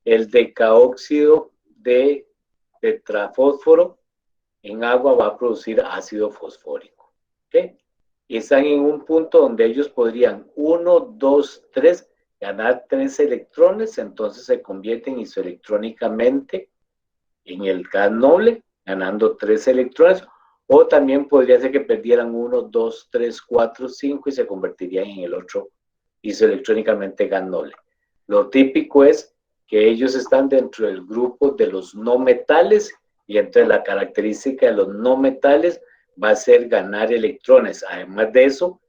El decaóxido de tetrafósforo en agua va a producir ácido fosfórico. ¿Okay? Y están en un punto donde ellos podrían 1, 2, 3 ganar 3 electrones, entonces se convierten isoelectrónicamente en el gas noble, ganando 3 electrones, o también podría ser que perdieran 1, 2, 3, 4, 5 y se convertirían en el otro isoelectrónicamente gas noble. Lo típico es que ellos están dentro del grupo de los no metales y entonces la característica de los no metales va a ser ganar electrones. Además de eso,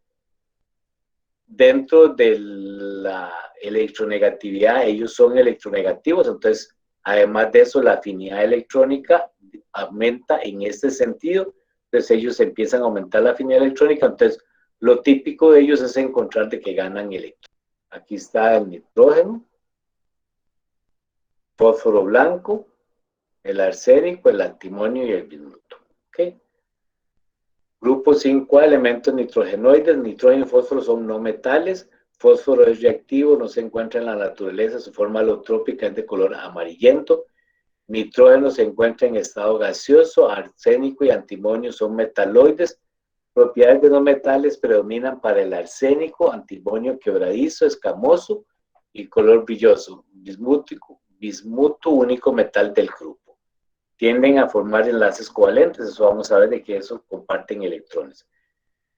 dentro de la electronegatividad, ellos son electronegativos, entonces, además de eso, la afinidad electrónica aumenta en este sentido, entonces ellos empiezan a aumentar la afinidad electrónica, entonces lo típico de ellos es encontrar de que ganan electrones. Aquí está el nitrógeno, fósforo blanco, el arsénico, el antimonio y el bismuto. ¿Okay? Grupo 5, elementos nitrogenoides, nitrógeno y fósforo son no metales, fósforo es reactivo, no se encuentra en la naturaleza, su forma alotrópica es de color amarillento, nitrógeno se encuentra en estado gaseoso, arsénico y antimonio son metaloides, propiedades de no metales predominan para el arsénico, antimonio quebradizo, escamoso y color brilloso, bismuto único metal del grupo. Tienden a formar enlaces covalentes, eso vamos a ver de que eso comparten electrones.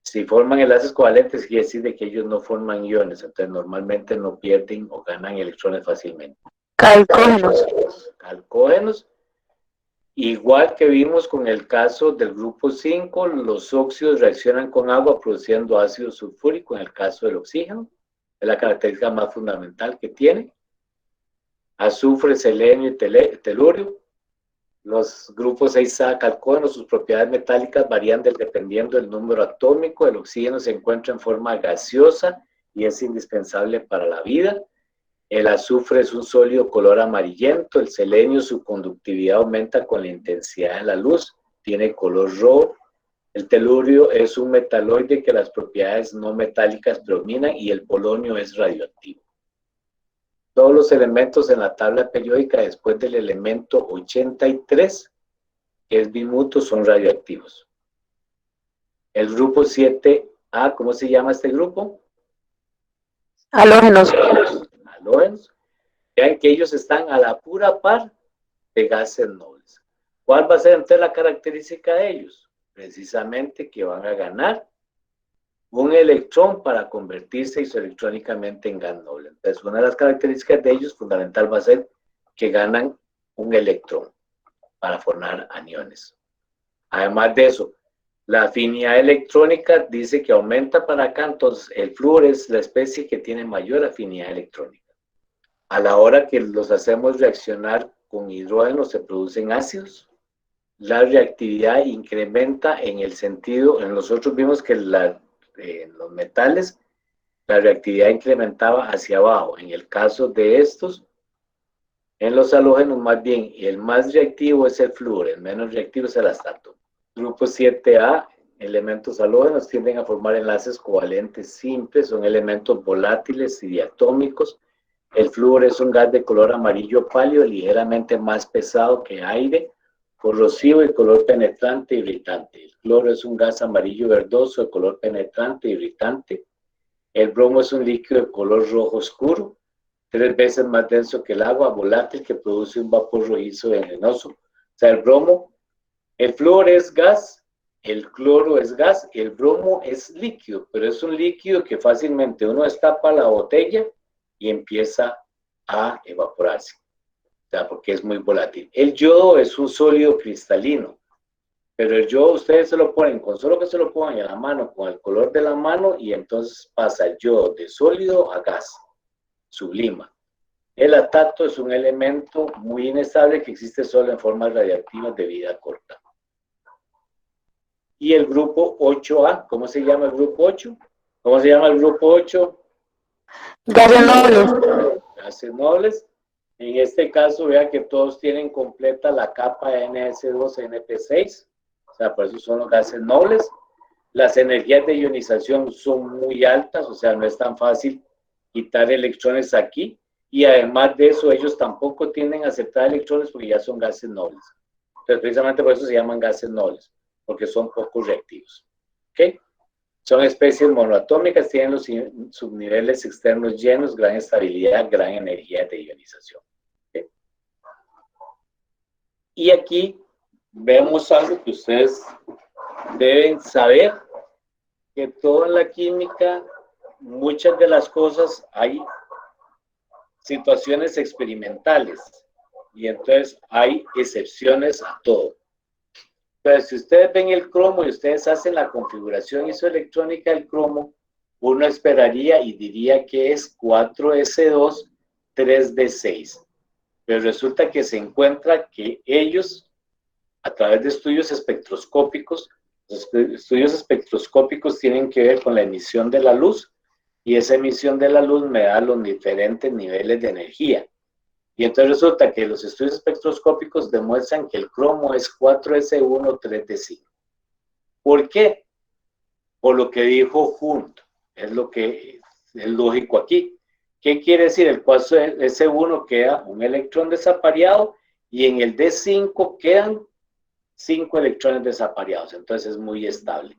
Si forman enlaces covalentes, quiere decir de que ellos no forman iones, entonces normalmente no pierden o ganan electrones fácilmente. Calcógenos. Calcógenos. Igual que vimos con el caso del grupo 5, los óxidos reaccionan con agua produciendo ácido sulfúrico en el caso del oxígeno. Es la característica más fundamental que tiene. Azufre, selenio y telurio. Los grupos 6A calcógenos, sus propiedades metálicas varían dependiendo del número atómico. El oxígeno se encuentra en forma gaseosa y es indispensable para la vida. El azufre es un sólido color amarillento. El selenio, su conductividad aumenta con la intensidad de la luz. Tiene color rojo. El telurio es un metaloide que las propiedades no metálicas predominan y el polonio es radioactivo. Todos los elementos en la tabla periódica después del elemento 83, que es bimuto, son radioactivos. El grupo 7A, ¿cómo se llama este grupo? Halógenos. Halógenos. Vean que ellos están a la pura par de gases nobles. ¿Cuál va a ser entonces la característica de ellos? Precisamente que van a ganar un electrón para convertirse isoelectrónicamente en gas noble. Entonces, una de las características de ellos fundamental va a ser que ganan un electrón para formar aniones. Además de eso, la afinidad electrónica dice que aumenta para acá, entonces el flúor es la especie que tiene mayor afinidad electrónica. A la hora que los hacemos reaccionar con hidrógeno se producen ácidos. La reactividad incrementa en el sentido, en nosotros vimos que en los metales la reactividad incrementaba hacia abajo. En el caso de estos, en los halógenos más bien, el más reactivo es el flúor, el menos reactivo es el astato. Grupo 7A, elementos halógenos tienden a formar enlaces covalentes simples, son elementos volátiles y diatómicos. El flúor es un gas de color amarillo pálido, ligeramente más pesado que aire, corrosivo y color penetrante e irritante. El cloro es un gas amarillo verdoso de color penetrante e irritante. El bromo es un líquido de color rojo oscuro, 3 veces más denso que el agua, volátil, que produce un vapor rojizo venenoso. O sea, el bromo, el flúor es gas, el cloro es gas, el bromo es líquido, pero es un líquido que fácilmente uno destapa la botella y empieza a evaporarse. O sea, porque es muy volátil. El yodo es un sólido cristalino, pero el yodo ustedes se lo ponen, con solo que se lo pongan en la mano, con el color de la mano, y entonces pasa el yodo de sólido a gas, sublima. El atato es un elemento muy inestable que existe solo en formas radiactivas de vida corta. Y el grupo 8A, ¿cómo se llama el grupo 8? ¿Cómo se llama el grupo 8? Gases nobles. Gases nobles. En este caso, vea que todos tienen completa la capa NS2-NP6, o sea, por eso son los gases nobles. Las energías de ionización son muy altas, o sea, no es tan fácil quitar electrones aquí, y además de eso, ellos tampoco tienden a aceptar electrones porque ya son gases nobles. Entonces, precisamente por eso se llaman gases nobles, porque son poco reactivos. ¿Ok? Son especies monoatómicas, tienen los subniveles externos llenos, gran estabilidad, gran energía de ionización. ¿Okay? Y aquí vemos algo que ustedes deben saber, que toda la química, muchas de las cosas hay situaciones experimentales y entonces hay excepciones a todo. Entonces, si ustedes ven el cromo y ustedes hacen la configuración isoelectrónica del cromo, uno esperaría y diría que es 4s2, 3d6. Pero resulta que se encuentra que ellos, a través de estudios espectroscópicos, los estudios espectroscópicos tienen que ver con la emisión de la luz, y esa emisión de la luz me da los diferentes niveles de energía. Y entonces resulta que los estudios espectroscópicos demuestran que el cromo es 4s1, 3d5. ¿Por qué? Por lo que dijo Hunt, es lo que es lógico aquí. ¿Qué quiere decir? El 4s1 queda un electrón desapareado y en el d5 quedan 5 electrones desapareados, entonces es muy estable.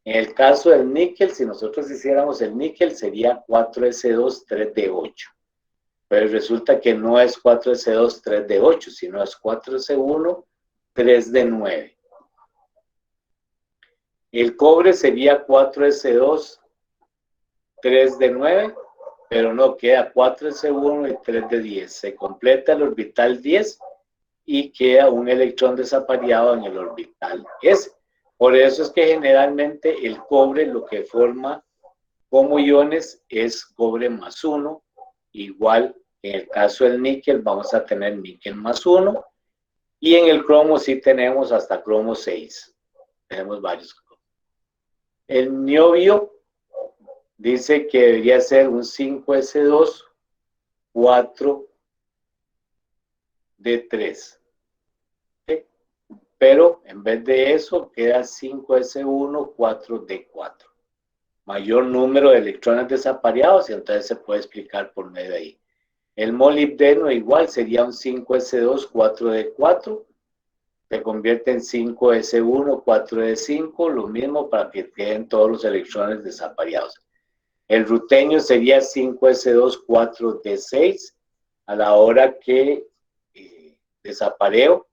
En el caso del níquel, si nosotros hiciéramos el níquel, sería 4s2, 3d8. Pero resulta que no es 4s2, 3d8, sino es 4s1, 3d9. El cobre sería 4s2, 3d9, pero no, queda 4s1 y 3d10. Se completa el orbital 10 y queda un electrón desapareado en el orbital S. Por eso es que generalmente el cobre lo que forma como iones es cobre más 1, igual en el caso del níquel vamos a tener níquel más 1, y en el cromo sí tenemos hasta cromo 6. Tenemos varios. El niobio dice que debería ser un 5s2, 4d3. ¿Okay? pero en vez de eso queda 5s1, 4d4. Mayor número de electrones desapareados y entonces se puede explicar por medio de ahí. El molibdeno igual sería un 5s2, 4d4. Se convierte en 5s1, 4d5, lo mismo para que queden todos los electrones desapareados. El rutenio sería 5s2, 4d6. A la hora que desapareo,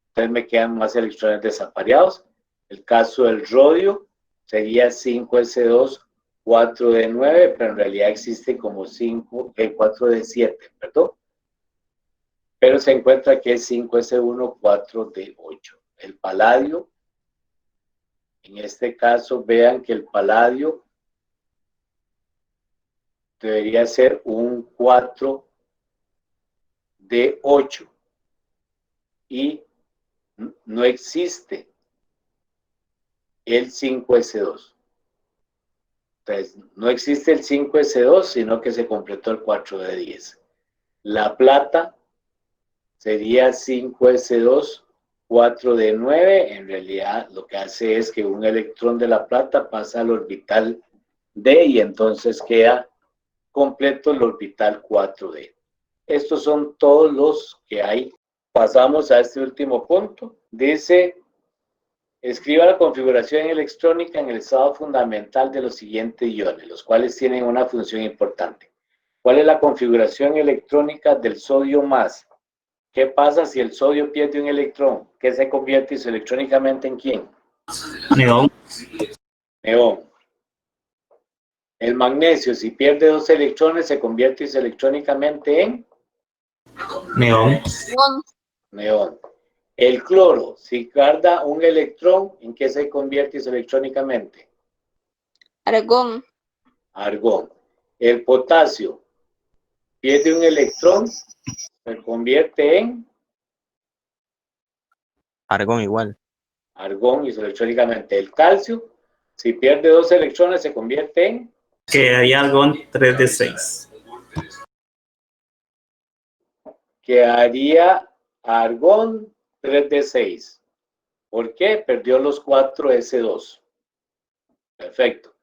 entonces me quedan más electrones desapareados. El caso del rodio sería 5s2, 4d9, pero en realidad existe como 4d7, perdón. Pero se encuentra que es 5s1, 4d8. El paladio, en este caso, vean que el paladio debería ser un 4d8 y no existe el 5s2. Entonces, no existe el 5s2, sino que se completó el 4d10. La plata sería 5s2, 4d9. En realidad, lo que hace es que un electrón de la plata pasa al orbital D y entonces queda completo el orbital 4d. Estos son todos los que hay. Pasamos a este último punto. Dice, escriba la configuración electrónica en el estado fundamental de los siguientes iones, los cuales tienen una función importante. ¿Cuál es la configuración electrónica del sodio más? ¿Qué pasa si el sodio pierde un electrón? ¿Qué se convierte isoelectrónicamente en quién? Neón. Neón. El magnesio, si pierde 2 electrones, se convierte isoelectrónicamente en Neón. neón. El cloro, si guarda un electrón, ¿en qué se convierte isoelectrónicamente? Argón. Argón. El potasio, pierde un electrón, se convierte en Argón igual. argón isoelectrónicamente. El calcio, si pierde 2 electrones, se convierte en Quedaría argón 3d6. quedaría argón 3d6. ¿Por qué? Perdió los 4s2. Perfecto.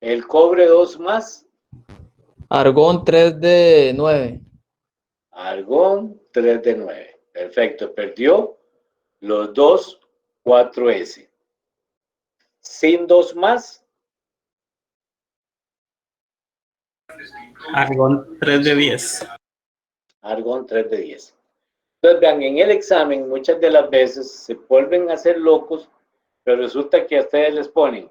El cobre 2 más. Argón 3d9. Argón 3d9. Perfecto. Perdió los 2 4s. Sin 2 más. Argón 3d10. Argón 3d10. Entonces, vean, en el examen muchas de las veces se vuelven a hacer locos, pero resulta que a ustedes les ponen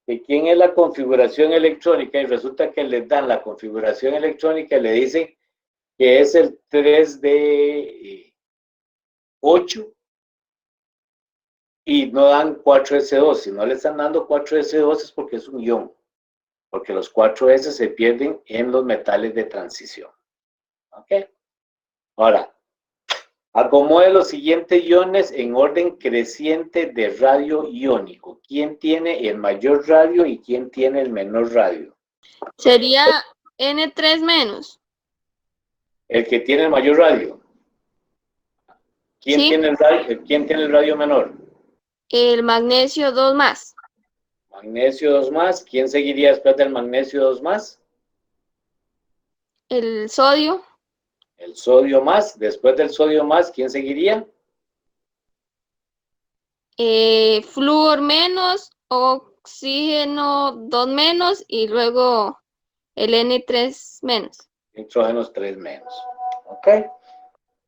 que quién es la configuración electrónica y resulta que les dan la configuración electrónica y le dicen que es el 3d8 y no dan 4s2. Si no le están dando 4s2 es porque es un ion, porque los 4s se pierden en los metales de transición. ¿Ok? Ahora, acomode los siguientes iones en orden creciente de radio iónico. ¿Quién tiene el mayor radio y quién tiene el menor radio? Sería N3 menos. El que tiene el mayor radio. ¿Quién, Sí. tiene, ¿quién tiene el radio menor? El magnesio 2 más. Magnesio 2 más. ¿Quién seguiría después del magnesio 2 más? El sodio. El sodio más. Después del sodio más, ¿quién seguiría? Flúor menos. Oxígeno 2 menos. Y luego el N3 menos. Nitrógenos 3 menos. ¿Ok?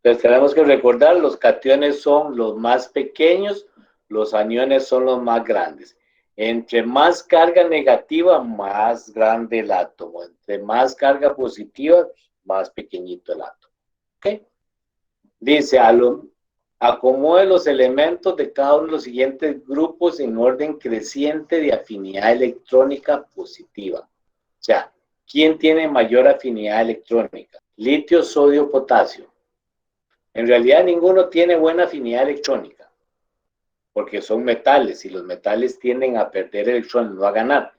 Entonces tenemos que recordar, los cationes son los más pequeños, los aniones son los más grandes. Entre más carga negativa, más grande el átomo. Entre más carga positiva, más pequeñito el átomo. ¿Ok? Dice, acomode los elementos de cada uno de los siguientes grupos en orden creciente de afinidad electrónica positiva. O sea, ¿quién tiene mayor afinidad electrónica? Litio, sodio, potasio. En realidad ninguno tiene buena afinidad electrónica, porque son metales y los metales tienden a perder electrones, no a ganar.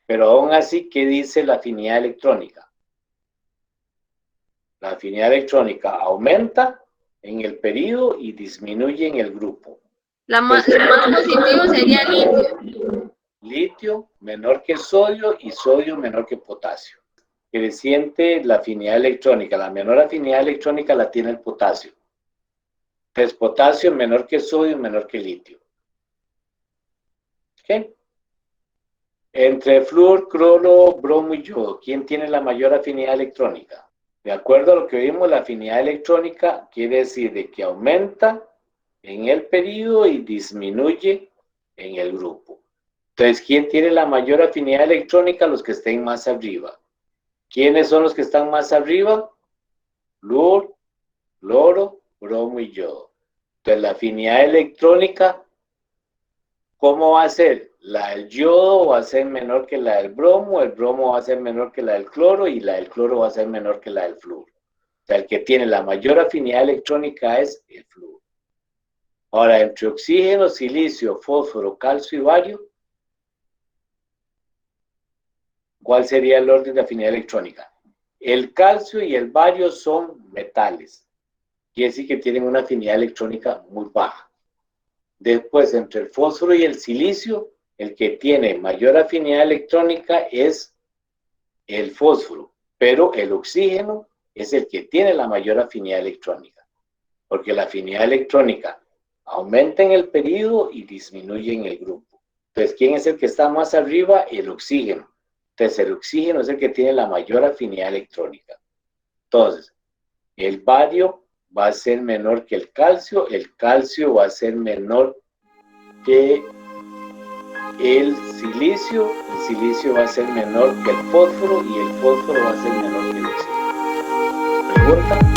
Pero aún así, ¿qué dice la afinidad electrónica? La afinidad electrónica aumenta en el periodo y disminuye en el grupo. El más positivo sería litio. Litio menor que sodio y sodio menor que potasio. Creciente la afinidad electrónica. La menor afinidad electrónica la tiene el potasio. Entonces, potasio menor que sodio, menor que litio. ¿Ok? Entre flúor, cloro, bromo y yodo, ¿quién tiene la mayor afinidad electrónica? De acuerdo a lo que vimos, la afinidad electrónica quiere decir de que aumenta en el periodo y disminuye en el grupo. Entonces, ¿quién tiene la mayor afinidad electrónica? Los que estén más arriba. ¿Quiénes son los que están más arriba? Flúor, cloro, bromo y yodo. Entonces, la afinidad electrónica, ¿cómo va a ser? La del yodo va a ser menor que la del bromo, el bromo va a ser menor que la del cloro y la del cloro va a ser menor que la del flúor. O sea, el que tiene la mayor afinidad electrónica es el flúor. Ahora, entre oxígeno, silicio, fósforo, calcio y bario, ¿cuál sería el orden de afinidad electrónica? El calcio y el bario son metales. Quiere decir que tienen una afinidad electrónica muy baja. Después, entre el fósforo y el silicio, el que tiene mayor afinidad electrónica es el fósforo, pero el oxígeno es el que tiene la mayor afinidad electrónica, porque la afinidad electrónica aumenta en el periodo y disminuye en el grupo. Entonces, ¿quién es el que está más arriba? El oxígeno. Entonces, el oxígeno es el que tiene la mayor afinidad electrónica. Entonces, el bario va a ser menor que el calcio va a ser menor que el silicio va a ser menor que el fósforo y el fósforo va a ser menor que el oxígeno. ¿Pregunta?